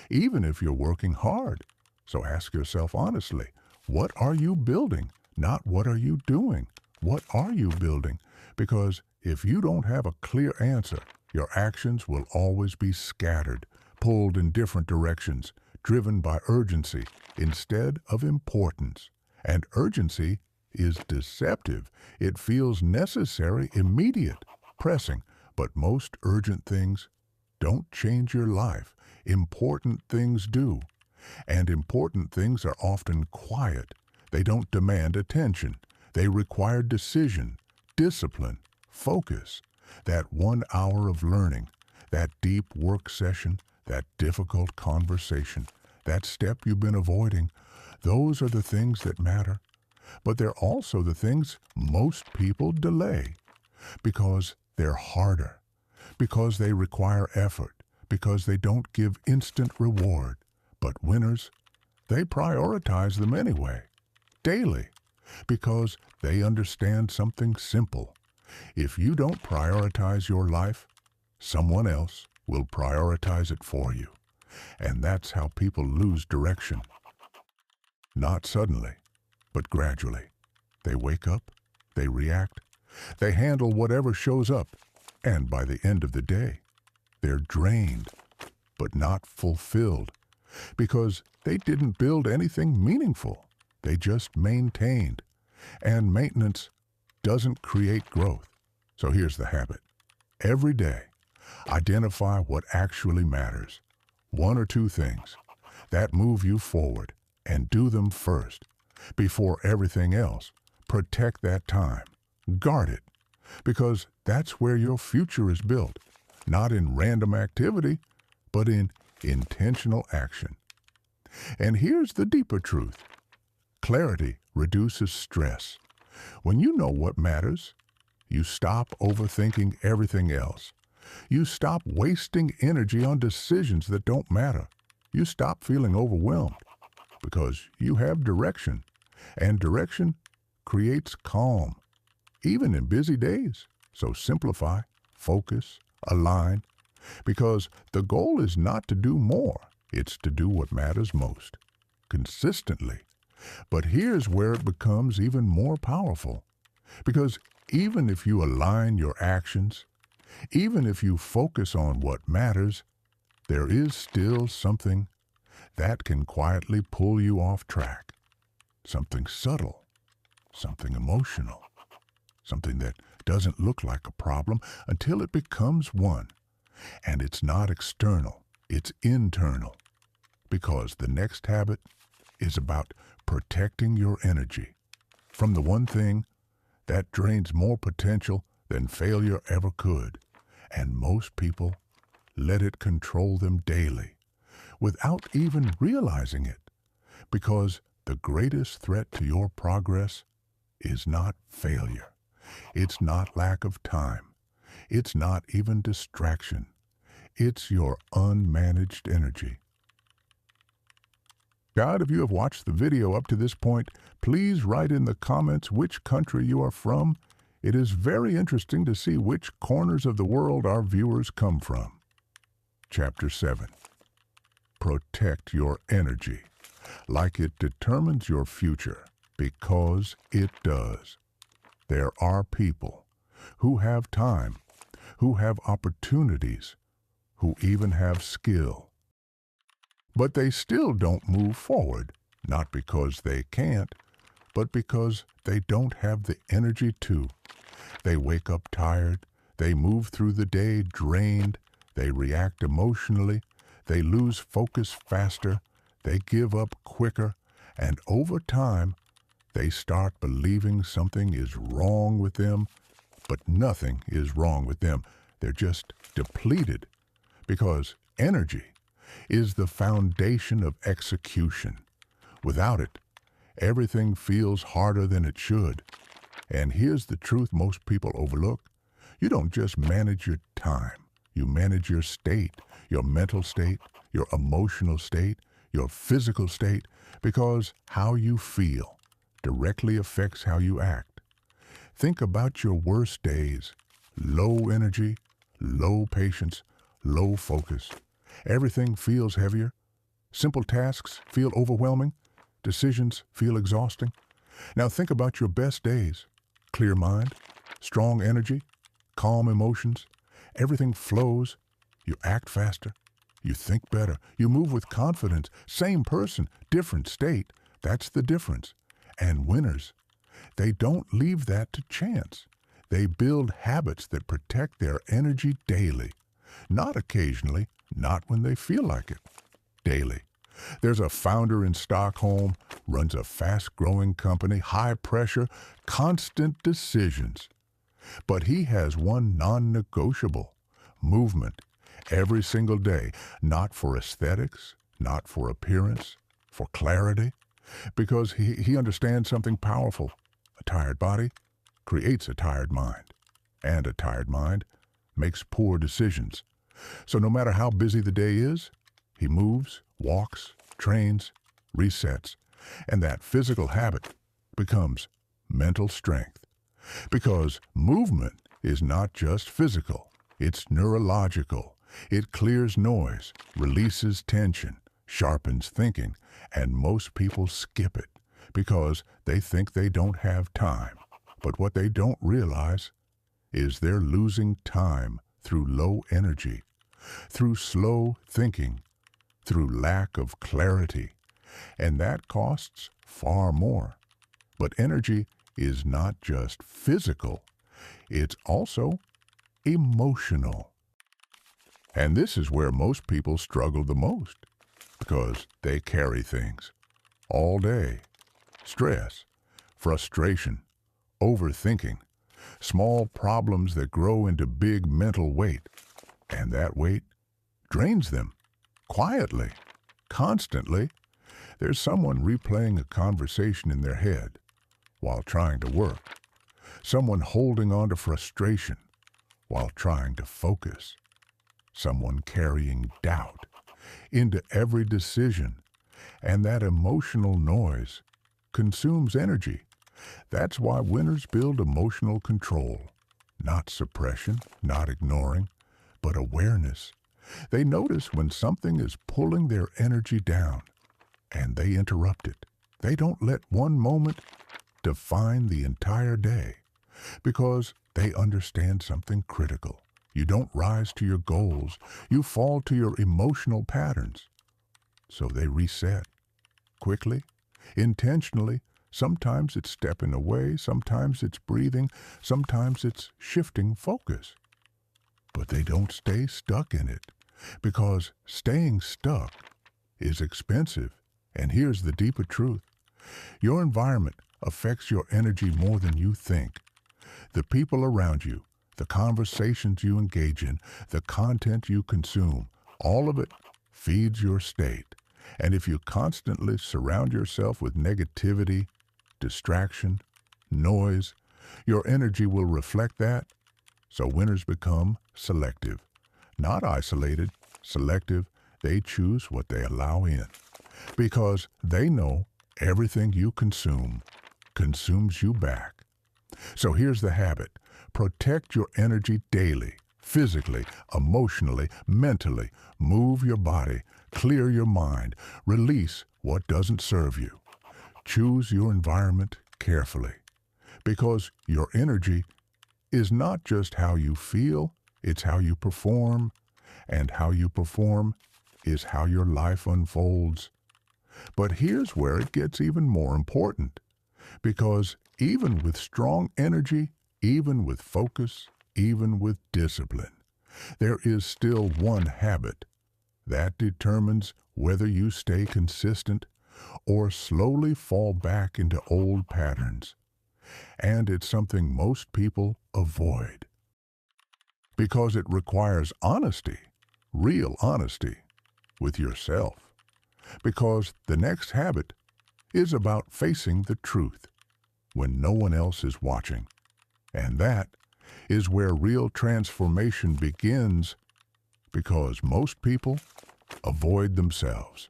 even if you're working hard. So ask yourself honestly, what are you building? Not what are you doing? What are you building? Because if you don't have a clear answer, your actions will always be scattered, pulled in different directions, driven by urgency instead of importance. And urgency is deceptive. It feels necessary, immediate, pressing. But most urgent things don't change your life. Important things do. And important things are often quiet. They don't demand attention. They require decision, discipline, focus. That 1 hour of learning, that deep work session, that difficult conversation, that step you've been avoiding, those are the things that matter. But they're also the things most people delay because they're harder, because they require effort, because they don't give instant reward. But winners, they prioritize them anyway, daily, because they understand something simple. If you don't prioritize your life, someone else will prioritize it for you. And that's how people lose direction. not suddenly, but gradually. They wake up, they react, they handle whatever shows up, and by the end of the day, they're drained, but not fulfilled, because they didn't build anything meaningful. They just maintained. And maintenance doesn't create growth. So here's the habit. Every day, identify what actually matters. One or two things that move you forward, and do them first. Before everything else, protect that time. Guard it, because that's where your future is built, not in random activity, but in intentional action. And here's the deeper truth. Clarity reduces stress. When you know what matters, you stop overthinking everything else. You stop wasting energy on decisions that don't matter. You stop feeling overwhelmed because you have direction, and direction creates calm, even in busy days. So simplify, focus, align, because the goal is not to do more. It's to do what matters most, consistently. But here's where it becomes even more powerful, because even if you align your actions, even if you focus on what matters, there is still something that can quietly pull you off track. Something subtle, something emotional, something that doesn't look like a problem until it becomes one. And it's not external, it's internal. Because the next habit is about protecting your energy from the one thing that drains more potential than failure ever could. And most people let it control them daily without even realizing it, because the greatest threat to your progress is not failure. It's not lack of time. It's not even distraction. It's your unmanaged energy. God, if you have watched the video up to this point, please write in the comments which country you are from. It is very interesting to see which corners of the world our viewers come from. Chapter 7. Protect your energy like it determines your future, because it does. There are people who have time, who have opportunities, who even have skill. But they still don't move forward, not because they can't, but because they don't have the energy to. They wake up tired, they move through the day drained, they react emotionally, they lose focus faster, they give up quicker, and over time, they start believing something is wrong with them, but nothing is wrong with them. They're just depleted, because energy is the foundation of execution. Without it, everything feels harder than it should. And here's the truth most people overlook. You don't just manage your time. You manage your state, your mental state, your emotional state, your physical state, because how you feel directly affects how you act. Think about your worst days. Low energy, low patience, low focus. Everything feels heavier. Simple tasks feel overwhelming. Decisions feel exhausting. Now think about your best days. Clear mind, strong energy, calm emotions. Everything flows. You act faster. You think better. You move with confidence. Same person, different state. That's the difference. And winners, they don't leave that to chance. They build habits that protect their energy daily. Not occasionally, not when they feel like it. Daily. There's a founder in Stockholm, runs a fast-growing company, high pressure, constant decisions. But he has one non-negotiable: movement. Every single day, not for aesthetics, not for appearance, for clarity, because he understands something powerful. A tired body creates a tired mind, and a tired mind makes poor decisions. So no matter how busy the day is, he moves, walks, trains, resets, and that physical habit becomes mental strength. Because movement is not just physical, it's neurological. It clears noise, releases tension, sharpens thinking, and most people skip it because they think they don't have time. But what they don't realize is they're losing time through low energy, through slow thinking, through lack of clarity, and that costs far more. But energy is not just physical, it's also emotional. And this is where most people struggle the most, because they carry things all day. Stress, frustration, overthinking, small problems that grow into big mental weight. And that weight drains them, quietly, constantly. There's someone replaying a conversation in their head while trying to work. Someone holding on to frustration while trying to focus. Someone carrying doubt into every decision. And that emotional noise consumes energy. That's why winners build emotional control. Not suppression, not ignoring, but awareness. They notice when something is pulling their energy down, and they interrupt it. They don't let one moment define the entire day, because they understand something critical. You don't rise to your goals. You fall to your emotional patterns. So they reset. Quickly, intentionally. Sometimes it's stepping away. Sometimes it's breathing. Sometimes it's shifting focus. But they don't stay stuck in it, because staying stuck is expensive. And here's the deeper truth. Your environment affects your energy more than you think. The people around you, the conversations you engage in, the content you consume, all of it feeds your state. And if you constantly surround yourself with negativity, distraction, noise, your energy will reflect that. So winners become selective. Not isolated, selective. They choose what they allow in, because they know everything you consume consumes you back. So here's the habit. Protect your energy daily, physically, emotionally, mentally. Move your body, clear your mind, release what doesn't serve you. Choose your environment carefully, because your energy is not just how you feel, it's how you perform, and how you perform is how your life unfolds. But here's where it gets even more important, because even with strong energy, even with focus, even with discipline, there is still one habit that determines whether you stay consistent or slowly fall back into old patterns. And it's something most people avoid, because it requires honesty, real honesty with yourself. Because the next habit is about facing the truth when no one else is watching. And that is where real transformation begins, because most people avoid themselves.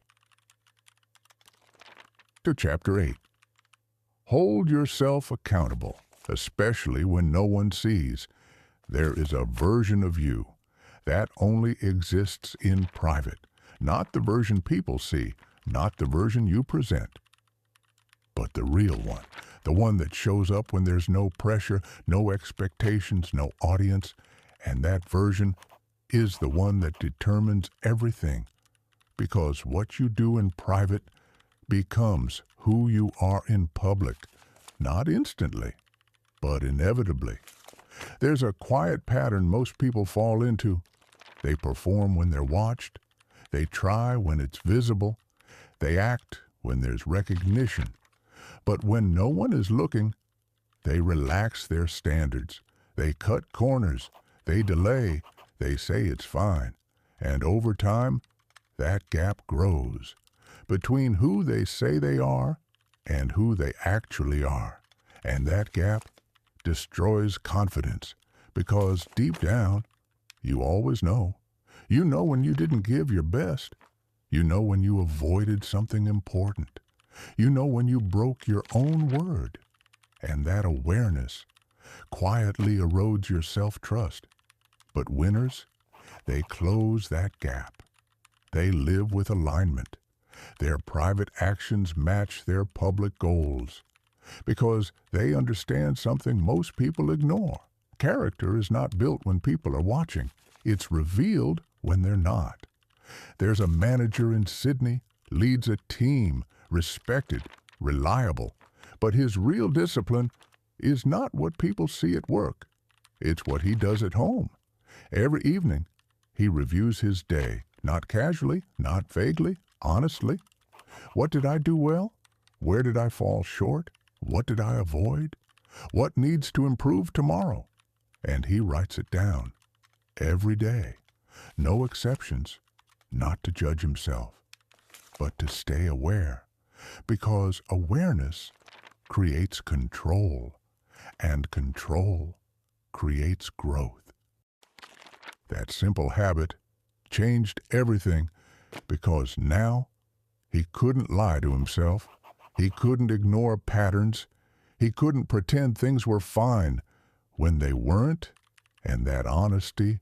To Chapter 8. Hold yourself accountable, especially when no one sees. There is a version of you that only exists in private, not the version people see, not the version you present, but the real one, the one that shows up when there's no pressure, no expectations, no audience, and that version is the one that determines everything, because what you do in private becomes who you are in public, not instantly, but inevitably. There's a quiet pattern most people fall into. They perform when they're watched. They try when it's visible. They act when there's recognition. But when no one is looking, they relax their standards. They cut corners. They delay. They say it's fine. And over time, that gap grows between who they say they are and who they actually are. And that gap destroys confidence, because deep down, you always know. You know when you didn't give your best. You know when you avoided something important. You know when you broke your own word. And that awareness quietly erodes your self-trust. But winners, they close that gap. They live with alignment. Their private actions match their public goals because they understand something most people ignore. Character is not built when people are watching. It's revealed when they're not. There's a manager in Sydney, leads a team, respected, reliable, but his real discipline is not what people see at work. It's what he does at home. Every evening, he reviews his day, not casually, not vaguely, honestly. What did I do well? Where did I fall short? What did I avoid? What needs to improve tomorrow? And he writes it down every day. No exceptions, not to judge himself, but to stay aware, because awareness creates control, and control creates growth. That simple habit changed everything because now he couldn't lie to himself. He couldn't ignore patterns. He couldn't pretend things were fine when they weren't, and that honesty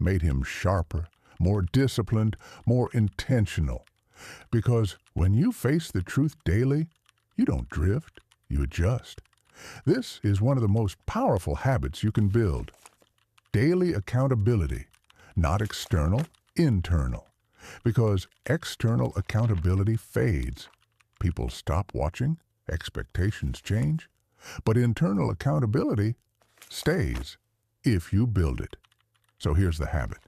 made him sharper, more disciplined, more intentional. Because when you face the truth daily, you don't drift, you adjust. This is one of the most powerful habits you can build. Daily accountability, not external, internal. Because external accountability fades. People stop watching, expectations change, but internal accountability stays if you build it. So here's the habit.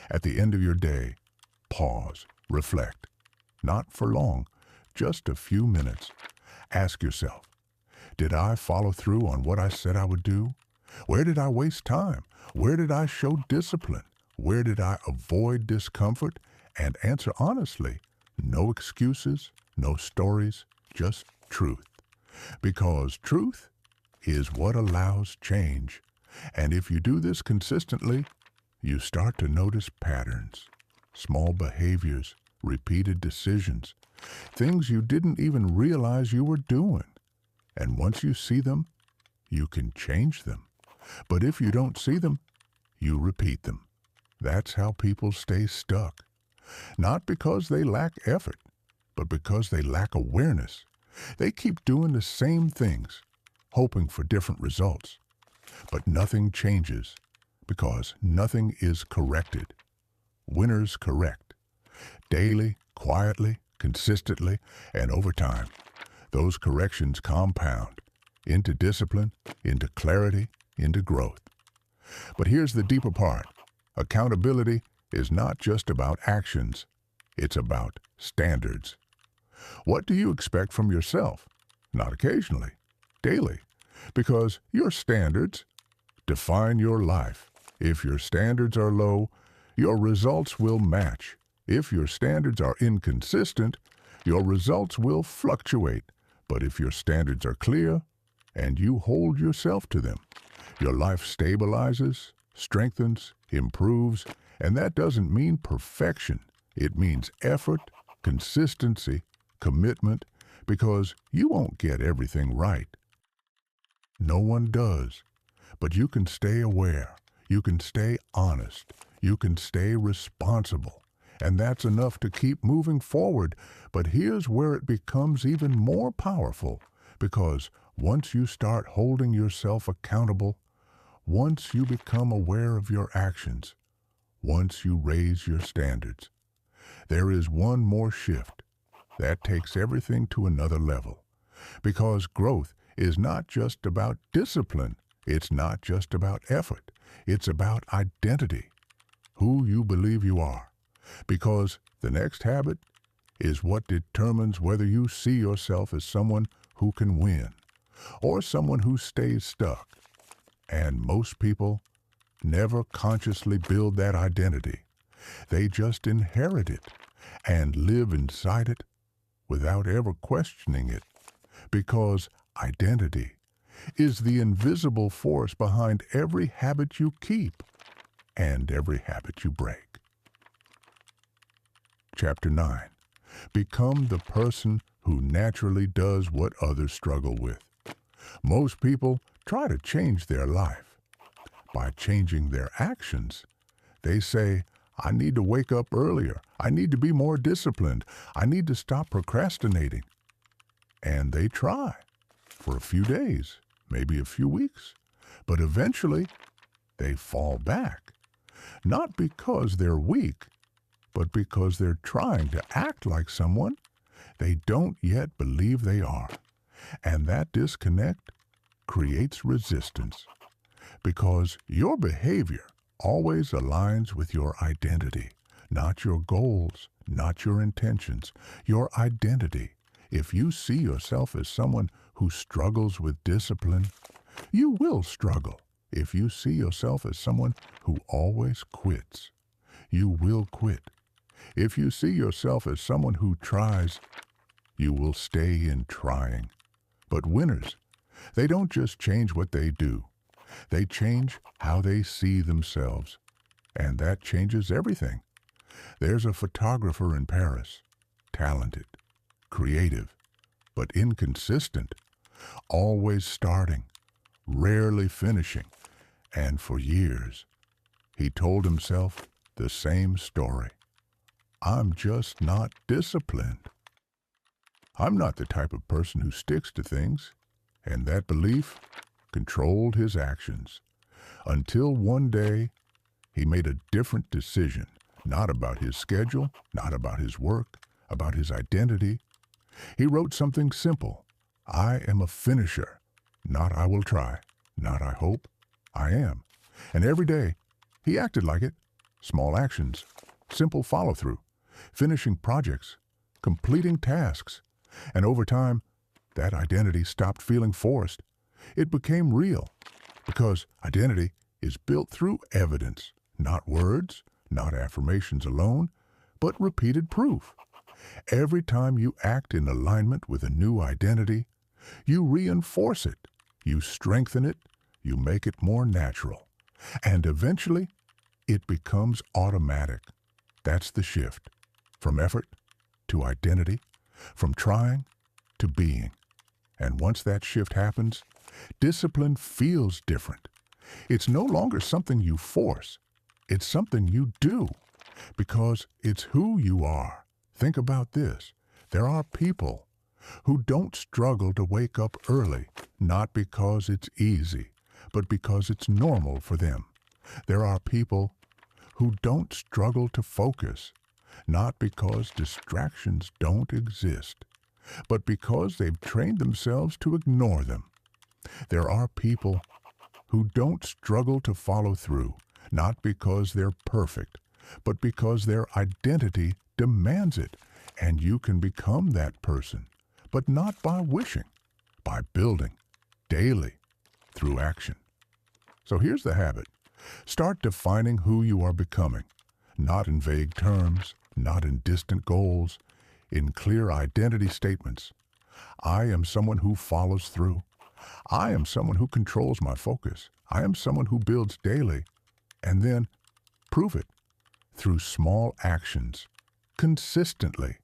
At the end of your day, pause, reflect. Not for long, just a few minutes. Ask yourself, did I follow through on what I said I would do? Where did I waste time? Where did I show discipline? Where did I avoid discomfort? And answer honestly. No excuses, no stories, just truth. Because truth is what allows change. And if you do this consistently, you start to notice patterns, small behaviors, repeated decisions, things you didn't even realize you were doing. And once you see them, you can change them. But if you don't see them, you repeat them. That's how people stay stuck. Not because they lack effort, but because they lack awareness. They keep doing the same things, hoping for different results. But nothing changes because nothing is corrected. Winners correct. Daily, quietly, consistently, and over time. Those corrections compound into discipline, into clarity, into growth. But here's the deeper part. Accountability is not just about actions. It's about standards. What do you expect from yourself? Not occasionally, daily. Because your standards define your life. If your standards are low, your results will match. If your standards are inconsistent, your results will fluctuate. But if your standards are clear and you hold yourself to them, your life stabilizes, strengthens, improves, and that doesn't mean perfection. It means effort, consistency, commitment, because you won't get everything right. No one does. But you can stay aware. You can stay honest. You can stay responsible. And that's enough to keep moving forward. But here's where it becomes even more powerful. Because once you start holding yourself accountable, once you become aware of your actions, once you raise your standards, there is one more shift. That takes everything to another level. Because growth is not just about discipline. It's not just about effort. It's about identity, who you believe you are. Because the next habit is what determines whether you see yourself as someone who can win or someone who stays stuck. And most people never consciously build that identity. They just inherit it and live inside it without ever questioning it. Because identity is the invisible force behind every habit you keep and every habit you break. Chapter 9. Become the person who naturally does what others struggle with. Most people try to change their life. By changing their actions, they say, I need to wake up earlier. I need to be more disciplined. I need to stop procrastinating. And they try for a few days, maybe a few weeks. But eventually, they fall back. Not because they're weak, but because they're trying to act like someone they don't yet believe they are. And that disconnect creates resistance, because your behavior always aligns with your identity, not your goals, not your intentions, your identity. If you see yourself as someone who struggles with discipline, you will struggle. If you see yourself as someone who always quits, you will quit. If you see yourself as someone who tries, you will stay in trying. But winners, they don't just change what they do. They change how they see themselves. And that changes everything. There's a photographer in Paris, talented, creative, but inconsistent, always starting, rarely finishing. And for years, he told himself the same story. I'm just not disciplined. I'm not the type of person who sticks to things, and that belief controlled his actions. Until one day, he made a different decision, not about his schedule, not about his work, about his identity. He wrote something simple. I am a finisher, not I will try, not I hope, I am. And every day, he acted like it. Small actions, simple follow-through, finishing projects, completing tasks. And over time, that identity stopped feeling forced. It became real, because identity is built through evidence, not words, not affirmations alone, but repeated proof. Every time you act in alignment with a new identity, you reinforce it, you strengthen it, you make it more natural. And eventually, it becomes automatic. That's the shift. From effort to identity, from trying to being. And once that shift happens, discipline feels different. It's no longer something you force. It's something you do, because it's who you are. Think about this. There are people who don't struggle to wake up early, not because it's easy, but because it's normal for them. There are people who don't struggle to focus, not because distractions don't exist, but because they've trained themselves to ignore them. There are people who don't struggle to follow through, not because they're perfect, but because their identity demands it. And you can become that person, but not by wishing, by building, daily, through action. So here's the habit. Start defining who you are becoming, not in vague terms, not in distant goals, in clear identity statements. I am someone who follows through. I am someone who controls my focus. I am someone who builds daily. And then prove it through small actions, consistently,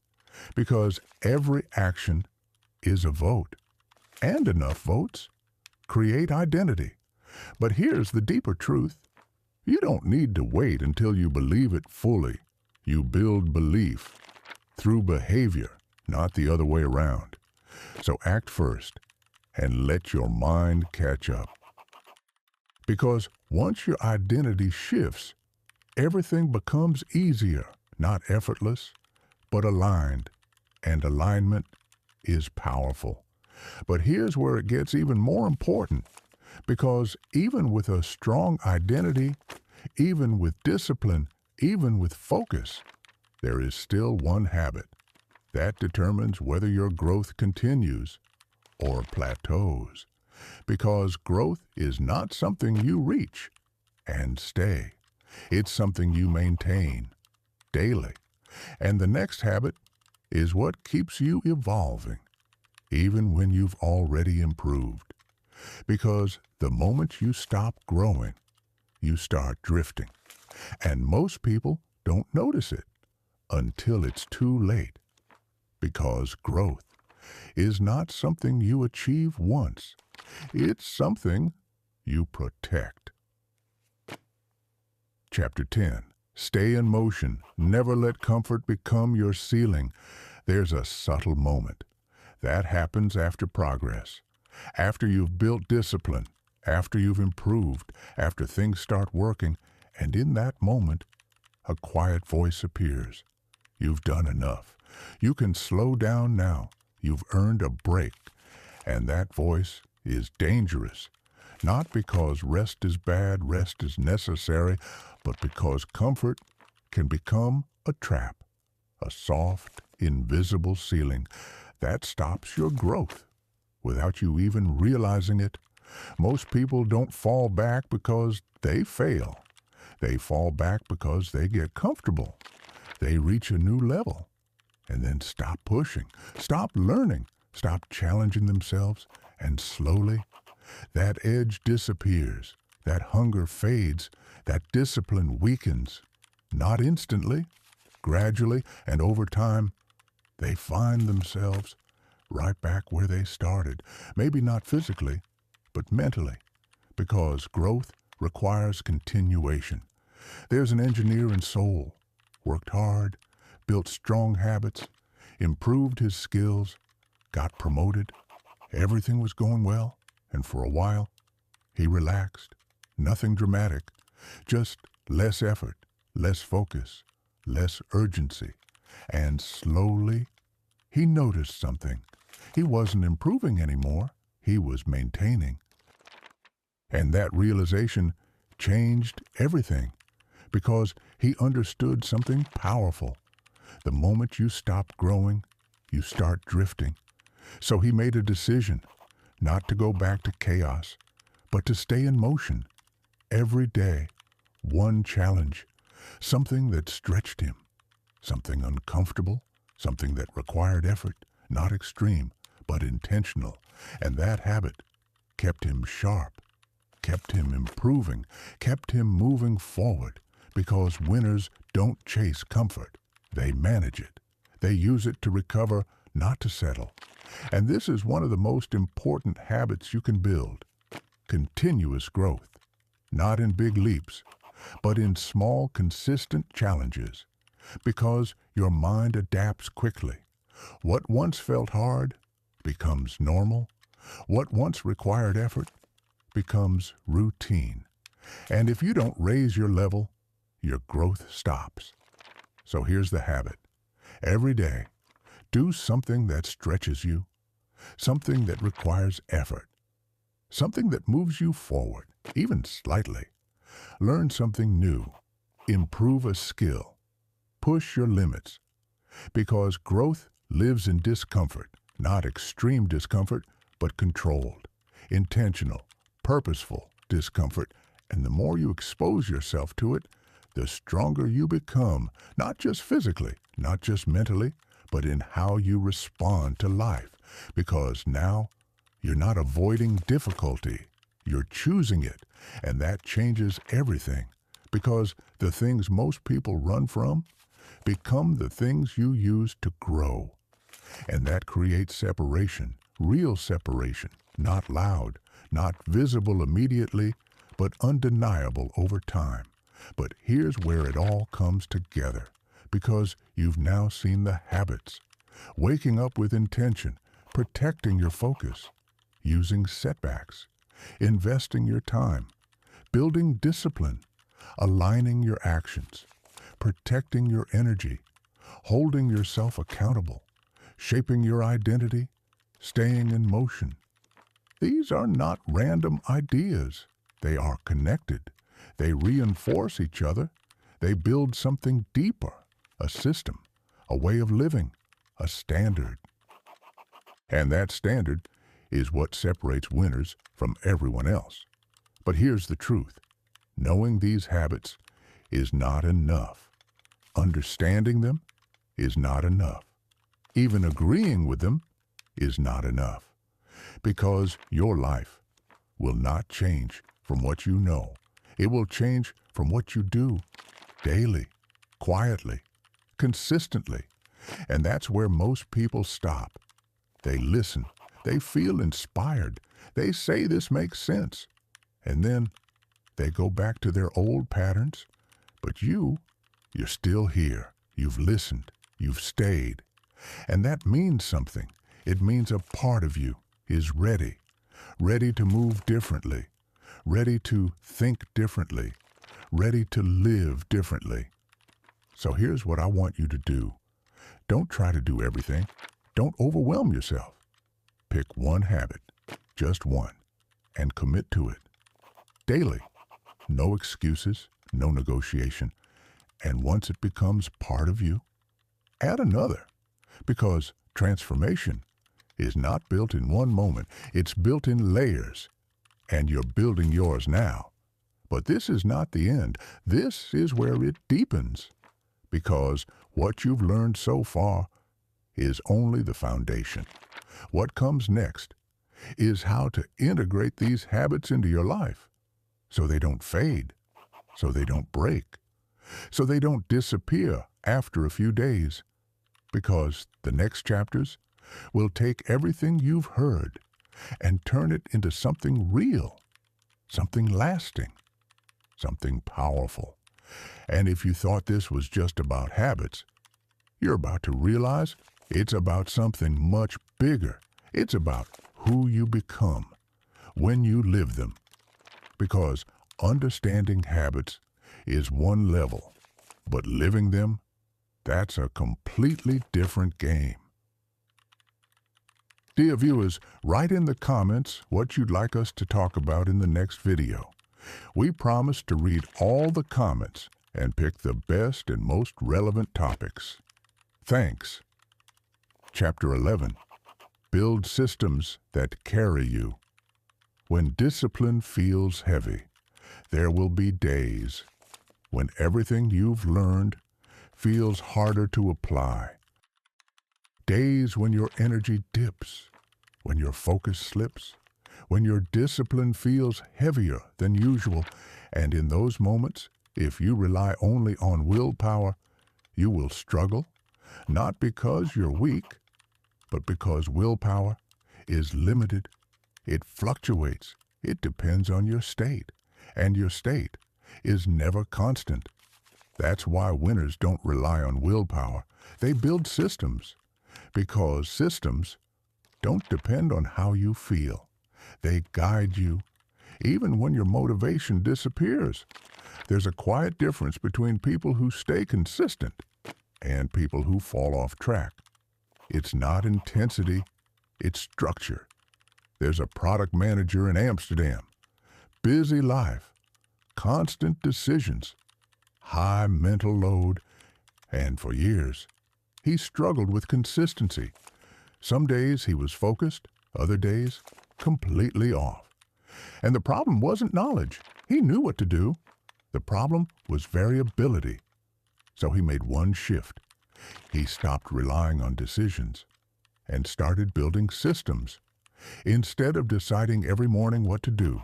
because every action is a vote. And enough votes create identity. But here's the deeper truth. You don't need to wait until you believe it fully. You build belief through behavior, not the other way around. So act first and let your mind catch up. Because once your identity shifts, everything becomes easier, not effortless, but aligned. And alignment is powerful. But here's where it gets even more important. Because even with a strong identity, even with discipline, even with focus, there is still one habit that determines whether your growth continues or plateaus. Because growth is not something you reach and stay. It's something you maintain daily. And the next habit is what keeps you evolving, even when you've already improved. Because the moment you stop growing, you start drifting. And most people don't notice it until it's too late. Because growth is not something you achieve once. It's something you protect. Chapter 10. Stay in motion. Never let comfort become your ceiling. There's a subtle moment. That happens after progress. After you've built discipline, after you've improved, after things start working, and in that moment, a quiet voice appears. You've done enough. You can slow down now. You've earned a break. And that voice is dangerous. Not because rest is bad, rest is necessary, but because comfort can become a trap, a soft, invisible ceiling that stops your growth without you even realizing it. Most people don't fall back because they fail. They fall back because they get comfortable. They reach a new level and then stop pushing, stop learning, stop challenging themselves, and slowly that edge disappears, that hunger fades, that discipline weakens. Not instantly, gradually, and over time, they find themselves right back where they started. Maybe not physically, but mentally, because growth requires continuation. There's an engineer in Seoul, worked hard, built strong habits, improved his skills, got promoted. Everything was going well, and for a while, he relaxed. Nothing dramatic, just less effort, less focus, less urgency. And slowly, he noticed something. He wasn't improving anymore. He was maintaining. And that realization changed everything because he understood something powerful. The moment you stop growing, you start drifting. So he made a decision not to go back to chaos, but to stay in motion. Every day, one challenge, something that stretched him, something uncomfortable, something that required effort, not extreme, but intentional. And that habit kept him sharp, kept him improving, kept him moving forward, because winners don't chase comfort. They manage it. They use it to recover, not to settle. And this is one of the most important habits you can build. Continuous growth. Not in big leaps, but in small, consistent challenges. Because your mind adapts quickly. What once felt hard becomes normal. What once required effort becomes routine. And if you don't raise your level, your growth stops. So here's the habit. Every day, do something that stretches you, something that requires effort, something that moves you forward, even slightly. Learn something new, improve a skill, push your limits, because growth lives in discomfort, not extreme discomfort, but controlled, intentional, purposeful discomfort. And the more you expose yourself to it, the stronger you become, not just physically, not just mentally, but in how you respond to life. Because now you're not avoiding difficulty, you're choosing it, and that changes everything. Because the things most people run from become the things you use to grow. And that creates separation, real separation, not loud, not visible immediately, but undeniable over time. But here's where it all comes together, because you've now seen the habits. Waking up with intention, protecting your focus, using setbacks, investing your time, building discipline, aligning your actions, protecting your energy, holding yourself accountable, shaping your identity, staying in motion. These are not random ideas. They are connected. They reinforce each other. They build something deeper, a system, a way of living, a standard. And that standard is what separates winners from everyone else. But here's the truth. Knowing these habits is not enough. Understanding them is not enough. Even agreeing with them is not enough. Because your life will not change from what you know. It will change from what you do daily, quietly, consistently. And that's where most people stop. They listen. They feel inspired. They say this makes sense. And then they go back to their old patterns. But you You're still here. You've listened. You've stayed. And that means something. It means a part of you is ready, ready to move differently, ready to think differently, ready to live differently. So here's what I want you to do. Don't try to do everything. Don't overwhelm yourself. Pick one habit, just one, and commit to it. Daily. No excuses, no negotiation. And once it becomes part of you, add another. Because transformation is not built in one moment. It's built in layers. And you're building yours now. But this is not the end. This is where it deepens. Because what you've learned so far is only the foundation. What comes next is how to integrate these habits into your life so they don't fade, so they don't break, so they don't disappear after a few days. Because the next chapters will take everything you've heard and turn it into something real, something lasting, something powerful. And if you thought this was just about habits, you're about to realize it's about something much bigger. It's about who you become when you live them. Because understanding habits is one level, but living them, that's a completely different game. Dear viewers, write in the comments what you'd like us to talk about in the next video. We promise to read all the comments and pick the best and most relevant topics. Thanks. Chapter 11. Build systems that carry you. When discipline feels heavy, there will be days when everything you've learned feels harder to apply. Days when your energy dips, when your focus slips, when your discipline feels heavier than usual, and in those moments, if you rely only on willpower, you will struggle, not because you're weak, but because willpower is limited. It fluctuates. It depends on your state, and your state is never constant. That's why winners don't rely on willpower. They build systems, because systems don't depend on how you feel. They guide you, even when your motivation disappears. There's a quiet difference between people who stay consistent and people who fall off track. It's not intensity, it's structure. There's a product manager in Amsterdam. Busy life, constant decisions, high mental load, and for years, he struggled with consistency. Some days he was focused, other days completely off. And the problem wasn't knowledge. He knew what to do. The problem was variability. So he made one shift. He stopped relying on decisions and started building systems. Instead of deciding every morning what to do,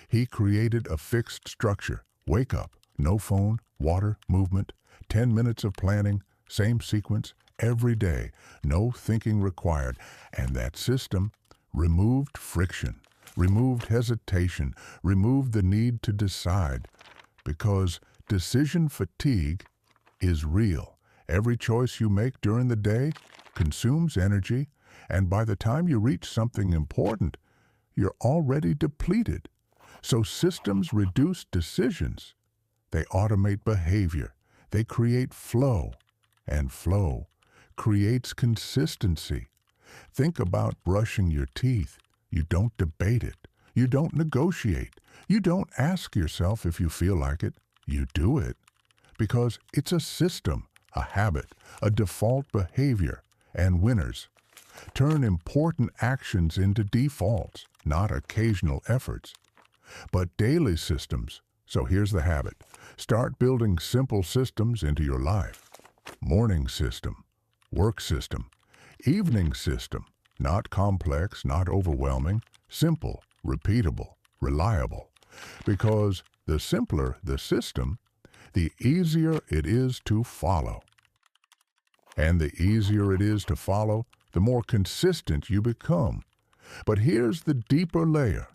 he created a fixed structure. Wake up, no phone, water, movement, 10 minutes of planning, same sequence, every day, no thinking required. And that system removed friction, removed hesitation, removed the need to decide. Because decision fatigue is real. Every choice you make during the day consumes energy, and by the time you reach something important, you're already depleted. So systems reduce decisions. They automate behavior. They create flow, and flow creates consistency. Think about brushing your teeth. You don't debate it. You don't negotiate. You don't ask yourself if you feel like it. You do it. Because it's a system, a habit, a default behavior. And winners turn important actions into defaults, not occasional efforts, but daily systems. So here's the habit. Start building simple systems into your life. Morning system, work system, evening system, not complex, not overwhelming, simple, repeatable, reliable. Because the simpler the system, the easier it is to follow. And the easier it is to follow, the more consistent you become. But here's the deeper layer.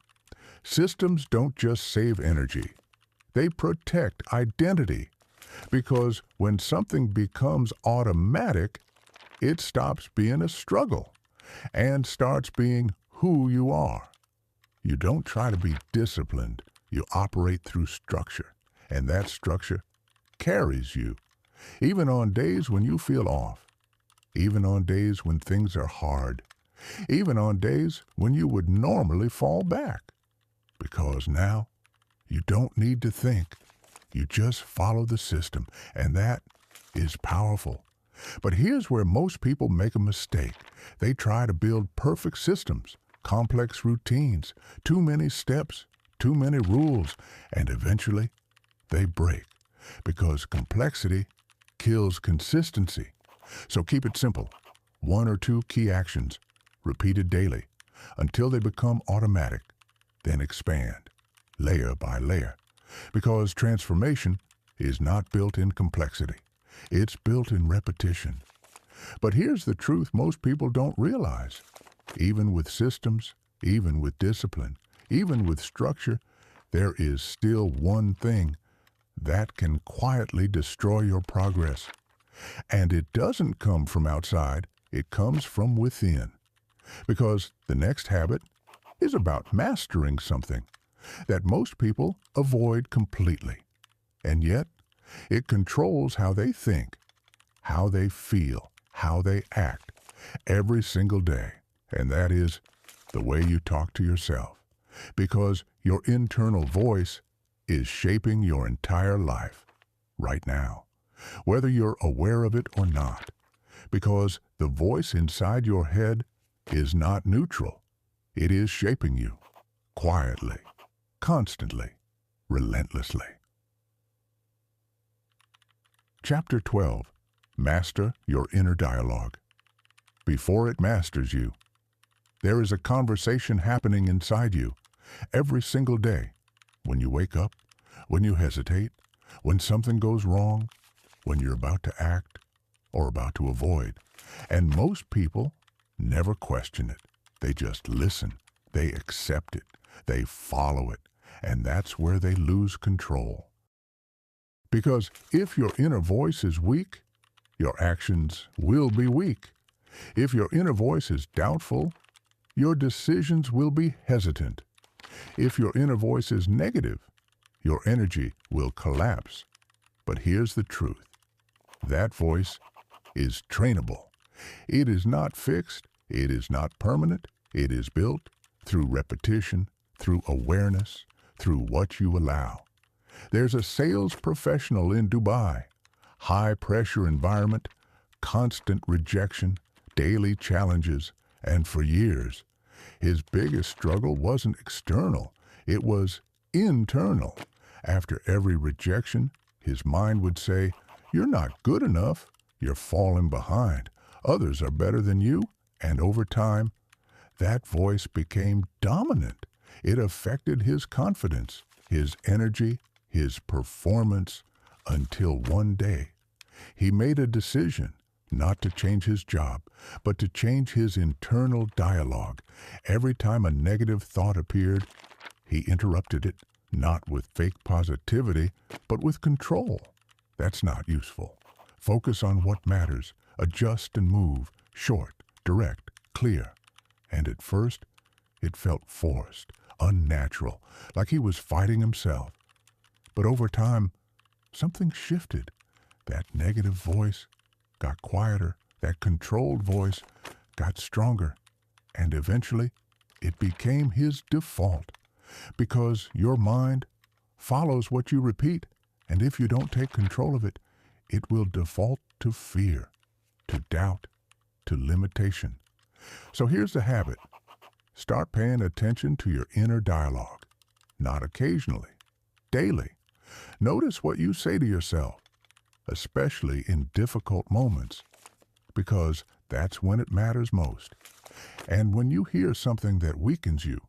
Systems don't just save energy. They protect identity. Because when something becomes automatic, it stops being a struggle and starts being who you are. You don't try to be disciplined. You operate through structure, and that structure carries you, even on days when you feel off, even on days when things are hard, even on days when you would normally fall back. Because now you don't need to think. You just follow the system, and that is powerful. But here's where most people make a mistake. They try to build perfect systems, complex routines, too many steps, too many rules, and eventually they break because complexity kills consistency. So keep it simple. 1 or 2 key actions, repeated daily, until they become automatic. Then expand, layer by layer. Because transformation is not built in complexity. It's built in repetition. But here's the truth most people don't realize. Even with systems, even with discipline, even with structure, there is still one thing that can quietly destroy your progress. And it doesn't come from outside, it comes from within. Because the next habit is about mastering something that most people avoid completely. And yet, it controls how they think, how they feel, how they act every single day. And that is the way you talk to yourself. Because your internal voice is shaping your entire life right now, whether you're aware of it or not. Because the voice inside your head is not neutral. It is shaping you quietly, constantly, relentlessly. Chapter 12. Master your inner dialogue. Before it masters you, there is a conversation happening inside you every single day. When you wake up, when you hesitate, when something goes wrong, when you're about to act or about to avoid. And most people never question it. They just listen. They accept it. They follow it. And that's where they lose control. Because if your inner voice is weak, your actions will be weak. If your inner voice is doubtful, your decisions will be hesitant. If your inner voice is negative, your energy will collapse. But here's the truth. That voice is trainable. It is not fixed. It is not permanent. It is built through repetition, through awareness, through what you allow. There's a sales professional in Dubai. High-pressure environment, constant rejection, daily challenges, and for years, his biggest struggle wasn't external. It was internal. After every rejection, his mind would say, "You're not good enough. You're falling behind. Others are better than you." And over time, that voice became dominant. It affected his confidence, his energy, his performance, until one day, he made a decision not to change his job, but to change his internal dialogue. Every time a negative thought appeared, he interrupted it, not with fake positivity, but with control. That's not useful. Focus on what matters. Adjust and move. Short, direct, clear. And at first, it felt forced, unnatural, like he was fighting himself. But over time, something shifted. That negative voice got quieter. That controlled voice got stronger. And eventually, it became his default. Because your mind follows what you repeat. And if you don't take control of it, it will default to fear, to doubt, to limitation. So here's the habit. Start paying attention to your inner dialogue. Not occasionally, daily. Notice what you say to yourself, especially in difficult moments, because that's when it matters most. And when you hear something that weakens you,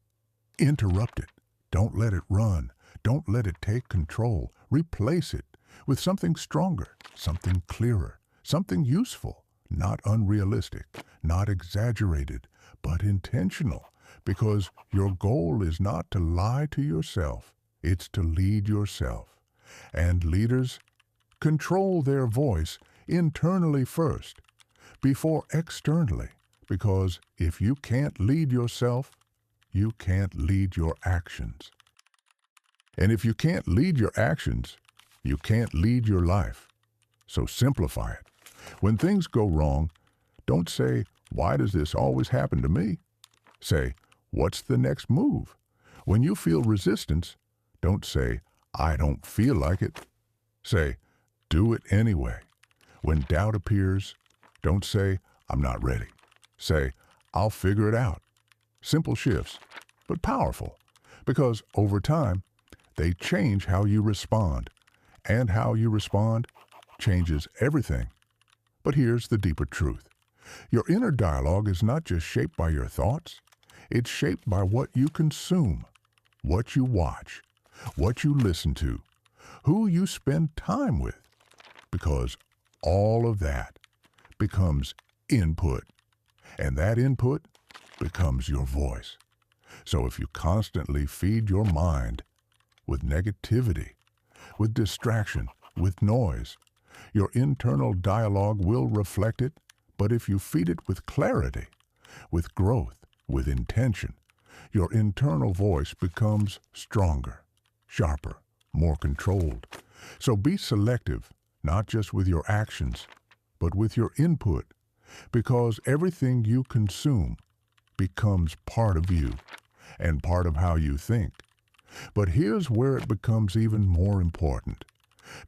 interrupt it. Don't let it run. Don't let it take control. Replace it with something stronger, something clearer, something useful, not unrealistic, not exaggerated, but intentional. Because your goal is not to lie to yourself, it's to lead yourself. And leaders control their voice internally first, before externally, because if you can't lead yourself, you can't lead your actions. And if you can't lead your actions, you can't lead your life. So simplify it. When things go wrong, don't say, "Why does this always happen to me?" Say, "What's the next move?" When you feel resistance, don't say, "I don't feel like it." Say, "Do it anyway." When doubt appears, don't say, "I'm not ready." Say, "I'll figure it out." Simple shifts, but powerful, because over time, they change how you respond, and how you respond changes everything. But here's the deeper truth. Your inner dialogue is not just shaped by your thoughts, it's shaped by what you consume, what you watch, what you listen to, who you spend time with, because all of that becomes input, and that input becomes your voice. So if you constantly feed your mind with negativity, with distraction, with noise, your internal dialogue will reflect it. But if you feed it with clarity, with growth, with intention, your internal voice becomes stronger, sharper, more controlled. So be selective, not just with your actions, but with your input, because everything you consume becomes part of you and part of how you think. But here's where it becomes even more important,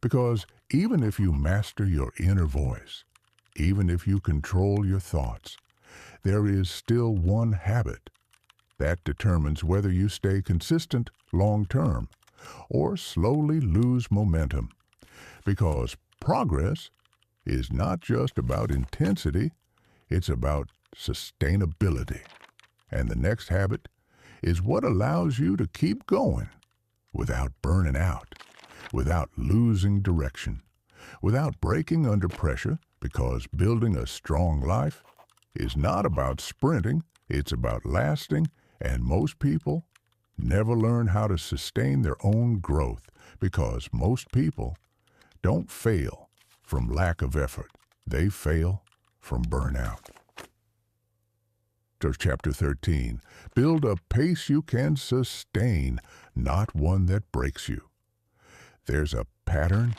because even if you master your inner voice, even if you control your thoughts, there is still one habit that determines whether you stay consistent long-term or slowly lose momentum. Because progress is not just about intensity, it's about sustainability. And the next habit is what allows you to keep going without burning out, without losing direction, without breaking under pressure, because building a strong life is not about sprinting, it's about lasting, and most people never learn how to sustain their own growth because most people don't fail from lack of effort. They fail from burnout. So chapter 13, build a pace you can sustain, not one that breaks you. There's a pattern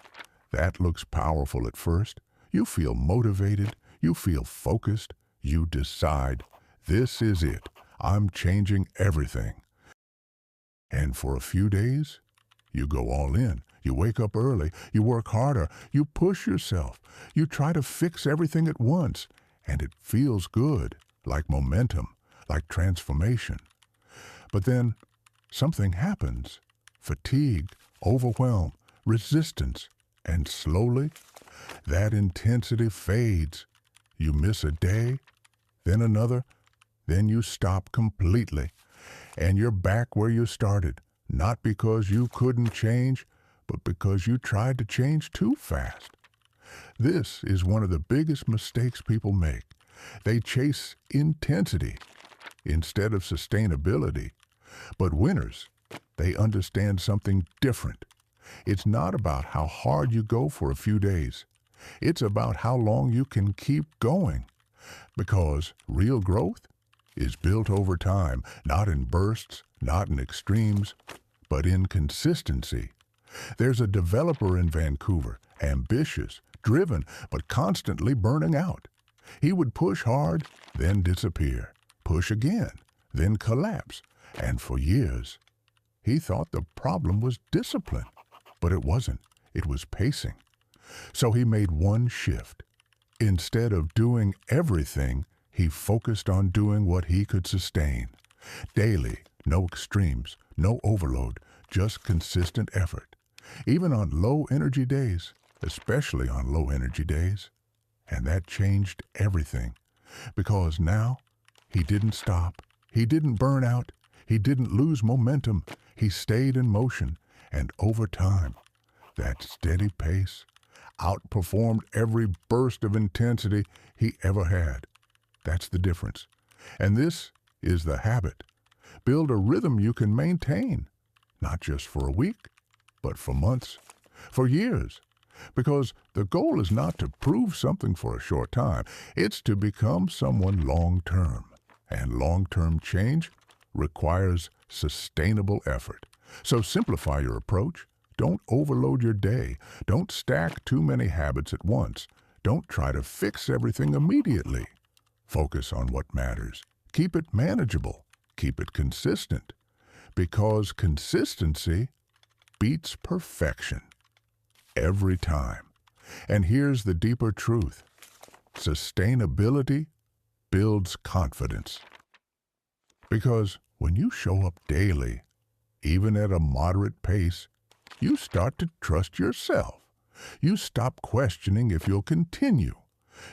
that looks powerful at first. You feel motivated, you feel focused, you decide, this is it, I'm changing everything. And for a few days, you go all in. You wake up early, you work harder, you push yourself, you try to fix everything at once, and it feels good, like momentum, like transformation. But then something happens. Fatigue, overwhelm, resistance, and slowly that intensity fades. You miss a day, then another, then you stop completely. And you're back where you started, not because you couldn't change, but because you tried to change too fast. This is one of the biggest mistakes people make. They chase intensity instead of sustainability. But winners, they understand something different. It's not about how hard you go for a few days. It's about how long you can keep going. Because real growth is built over time, not in bursts, not in extremes, but in consistency. There's a developer in Vancouver, ambitious, driven, but constantly burning out. He would push hard, then disappear, push again, then collapse, and for years, he thought the problem was discipline. But it wasn't. It was pacing. So he made one shift. Instead of doing everything, he focused on doing what he could sustain. Daily, no extremes, no overload, just consistent effort. Even on low-energy days, especially on low-energy days. And that changed everything. Because now, he didn't stop. He didn't burn out. He didn't lose momentum. He stayed in motion. And over time, that steady pace outperformed every burst of intensity he ever had. That's the difference. And this is the habit. Build a rhythm you can maintain, not just for a week, but for months, for years. Because the goal is not to prove something for a short time. It's to become someone long-term. And long-term change requires sustainable effort. So simplify your approach. Don't overload your day. Don't stack too many habits at once. Don't try to fix everything immediately. Focus on what matters. Keep it manageable. Keep it consistent. Because consistency beats perfection every time. And here's the deeper truth. Sustainability builds confidence. Because when you show up daily, even at a moderate pace, you start to trust yourself. You stop questioning if you'll continue.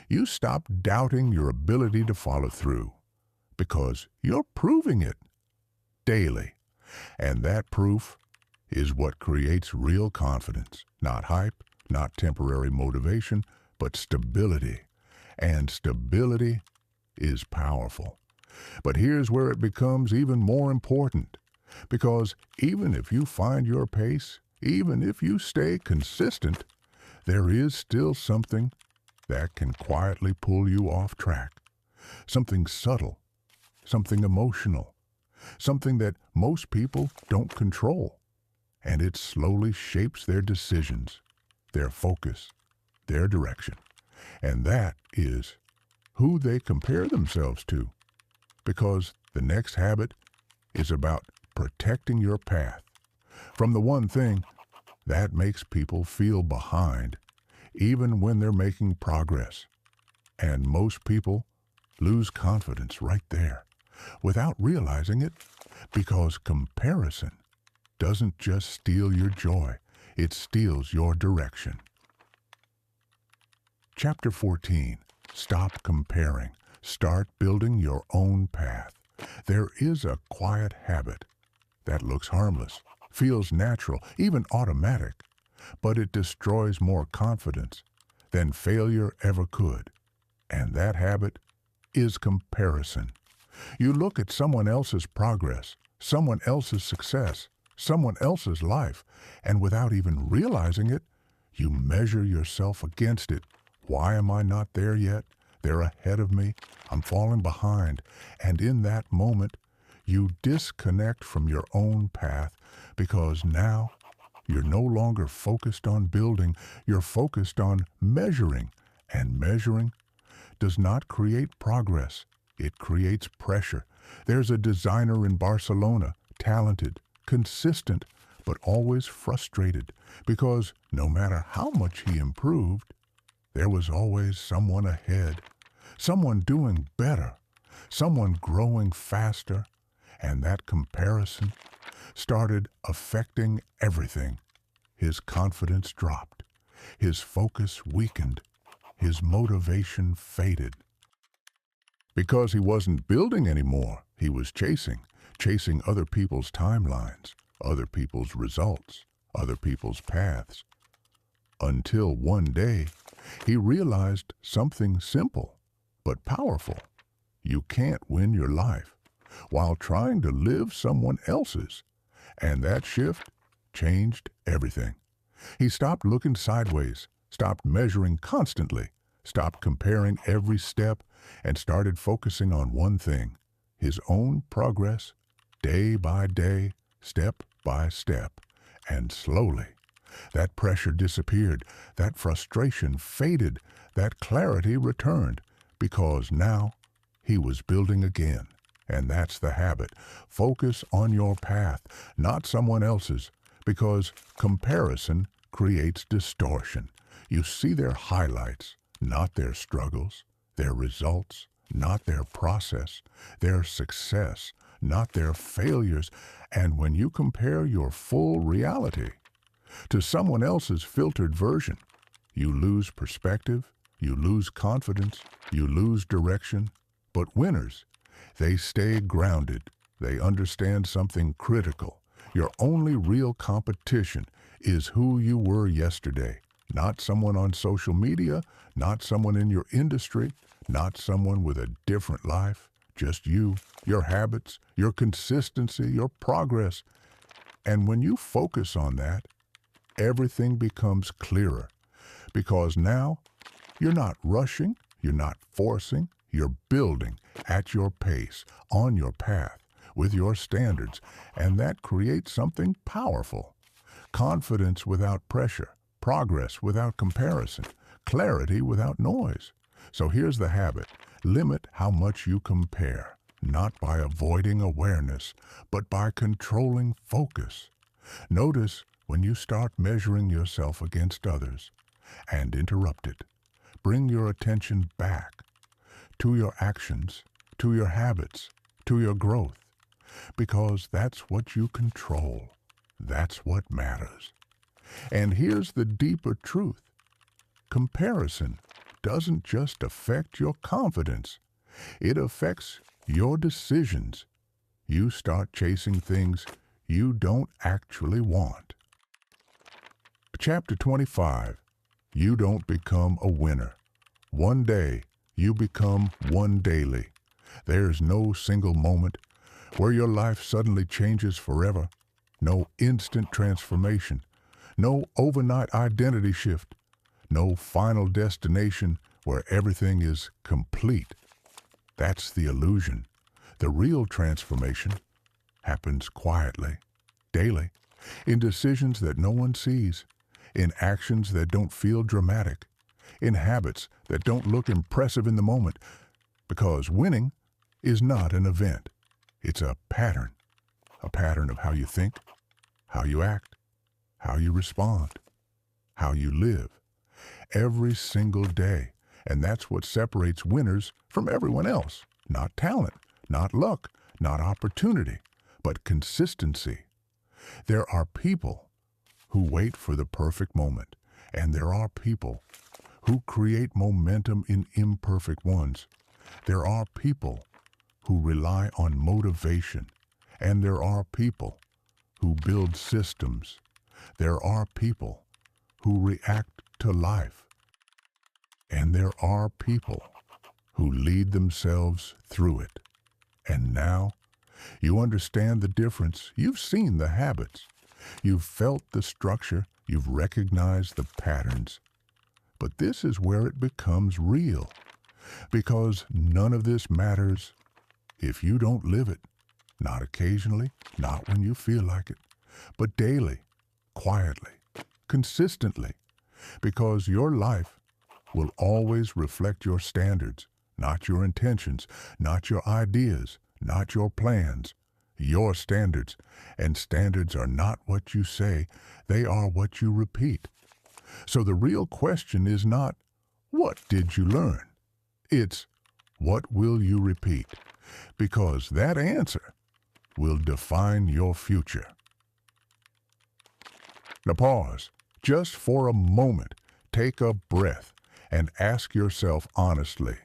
You stop doubting your ability to follow through. Because you're proving it daily. And that proof is what creates real confidence. Not hype, not temporary motivation, but stability. And stability is powerful. But here's where it becomes even more important. Because even if you find your pace, even if you stay consistent, there is still something that can quietly pull you off track. Something subtle, something emotional, something that most people don't control. And it slowly shapes their decisions, their focus, their direction. And that is who they compare themselves to. Because the next habit is about protecting your path from the one thing that makes people feel behind, even when they're making progress. And most people lose confidence right there without realizing it, because comparison doesn't just steal your joy, it steals your direction. Chapter 14. Stop comparing. Start building your own path. There is a quiet habit that looks harmless, feels natural, even automatic, but it destroys more confidence than failure ever could. And that habit is comparison. You look at someone else's progress, someone else's success, someone else's life, and without even realizing it, you measure yourself against it. Why am I not there yet? They're ahead of me. I'm falling behind. And in that moment, you disconnect from your own path, because now you're no longer focused on building. You're focused on measuring. And measuring does not create progress. It creates pressure. There's a designer in Barcelona, talented, consistent, but always frustrated, because no matter how much he improved, there was always someone ahead, someone doing better, someone growing faster, and that comparison started affecting everything. His confidence dropped, his focus weakened, his motivation faded. Because he wasn't building anymore, he was chasing other people's timelines, other people's results, other people's paths. Until one day, he realized something simple but powerful. You can't win your life while trying to live someone else's. And that shift changed everything. He stopped looking sideways, stopped measuring constantly, stopped comparing every step, and started focusing on one thing: his own progress, day by day, step by step. And slowly, that pressure disappeared, that frustration faded, that clarity returned, because now he was building again. And that's the habit. Focus on your path, not someone else's, because comparison creates distortion. You see their highlights, not their struggles, their results, not their process, their success, not their failures. And when you compare your full reality to someone else's filtered version, you lose perspective, you lose confidence, you lose direction. But winners, they stay grounded. They understand something critical. Your only real competition is who you were yesterday, not someone on social media, not someone in your industry, not someone with a different life, just you, your habits, your consistency, your progress. And when you focus on that, everything becomes clearer. Because now you're not rushing, you're not forcing, you're building at your pace, on your path, with your standards, and that creates something powerful. Confidence without pressure, progress without comparison, clarity without noise. So here's the habit. Limit how much you compare, not by avoiding awareness, but by controlling focus. Notice when you start measuring yourself against others, and interrupt it. Bring your attention back to your actions, to your habits, to your growth, because that's what you control. That's what matters. And here's the deeper truth. Comparison doesn't just affect your confidence. It affects your decisions. You start chasing things you don't actually want. Chapter 25. You don't become a winner. One day, you become one daily. There's no single moment where your life suddenly changes forever. No instant transformation. No overnight identity shift. No final destination where everything is complete. That's the illusion. The real transformation happens quietly, daily, in decisions that no one sees, in actions that don't feel dramatic, in habits that don't look impressive in the moment, because winning is not an event. It's a pattern of how you think, how you act, how you respond, how you live, every single day. And that's what separates winners from everyone else. Not talent, not luck, not opportunity, but consistency. There are people who wait for the perfect moment, and there are people who create momentum in imperfect ones. There are people who rely on motivation, and there are people who build systems. There are people who react to life, and there are people who lead themselves through it. And now you understand the difference. You've seen the habits. You've felt the structure. You've recognized the patterns. But this is where it becomes real, because none of this matters if you don't live it. Not occasionally, not when you feel like it, but daily, quietly, consistently, because your life will always reflect your standards, not your intentions, not your ideas, not your plans, your standards. And standards are not what you say, they are what you repeat. So the real question is not, what did you learn? It's, what will you repeat? Because that answer will define your future. Now pause, just for a moment, take a breath, and ask yourself honestly,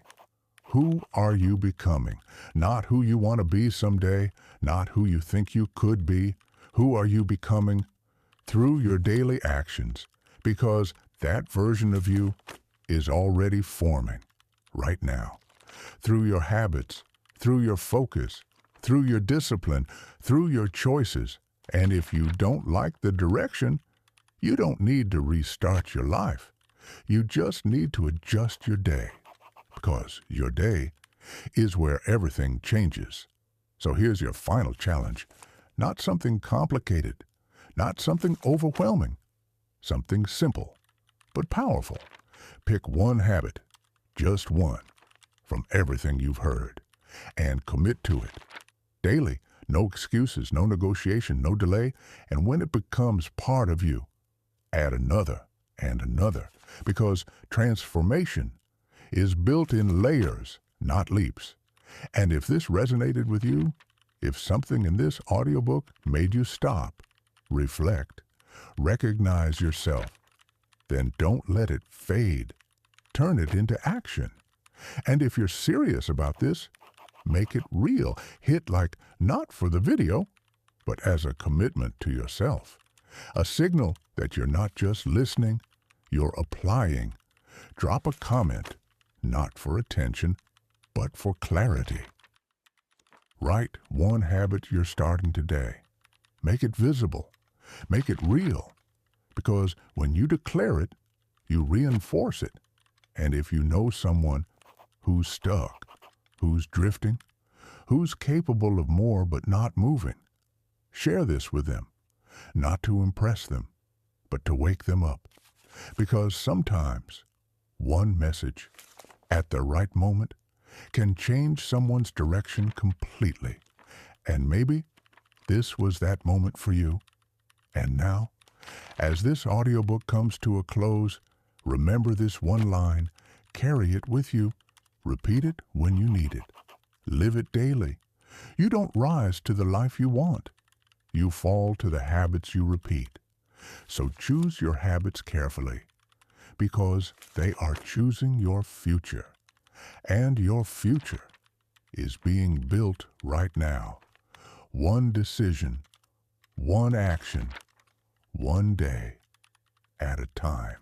who are you becoming? Not who you want to be someday, not who you think you could be. Who are you becoming through your daily actions? Because that version of you is already forming right now. Through your habits, through your focus, through your discipline, through your choices. And if you don't like the direction, you don't need to restart your life. You just need to adjust your day, because your day is where everything changes. So here's your final challenge. Not something complicated, not something overwhelming, something simple but powerful. Pick one habit, just one, from everything you've heard, and commit to it. Daily, no excuses, no negotiation, no delay. And when it becomes part of you, add another and another, because transformation is built in layers, not leaps. And if this resonated with you, if something in this audiobook made you stop, reflect, recognize yourself, then don't let it fade. Turn it into action. And if you're serious about this, make it real. Hit like, not for the video, but as a commitment to yourself. A signal that you're not just listening, you're applying. Drop a comment, not for attention, but for clarity. Write one habit you're starting today. Make it visible. Make it real. Because when you declare it, you reinforce it. And if you know someone who's stuck, who's drifting, who's capable of more but not moving, share this with them, not to impress them, but to wake them up. Because sometimes one message at the right moment can change someone's direction completely. And maybe this was that moment for you. And now, as this audiobook comes to a close, remember this one line, carry it with you, repeat it when you need it, live it daily. You don't rise to the life you want. You fall to the habits you repeat. So choose your habits carefully, because they are choosing your future. And your future is being built right now. One decision, one action, one day at a time.